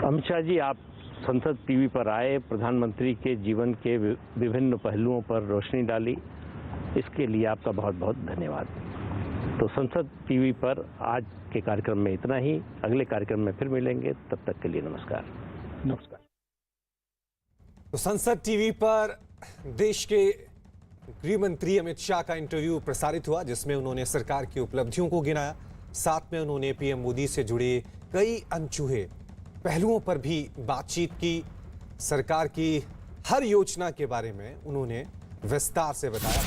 S1: अमित शाह जी, आप संसद टीवी पर आए, प्रधानमंत्री के जीवन के विभिन्न पहलुओं पर रोशनी डाली, इसके लिए आपका बहुत बहुत धन्यवाद। तो संसद टीवी पर आज के कार्यक्रम में इतना ही। अगले कार्यक्रम में फिर मिलेंगे, तब तक के लिए नमस्कार।
S2: नमस्कार।
S3: तो संसद टीवी पर देश के गृह मंत्री अमित शाह का इंटरव्यू प्रसारित हुआ, जिसमें उन्होंने सरकार की उपलब्धियों को गिनाया। साथ में उन्होंने पीएम मोदी से जुड़े कई अनछुए पहलुओं पर भी बातचीत की। सरकार की हर योजना के बारे में उन्होंने विस्तार से बताया।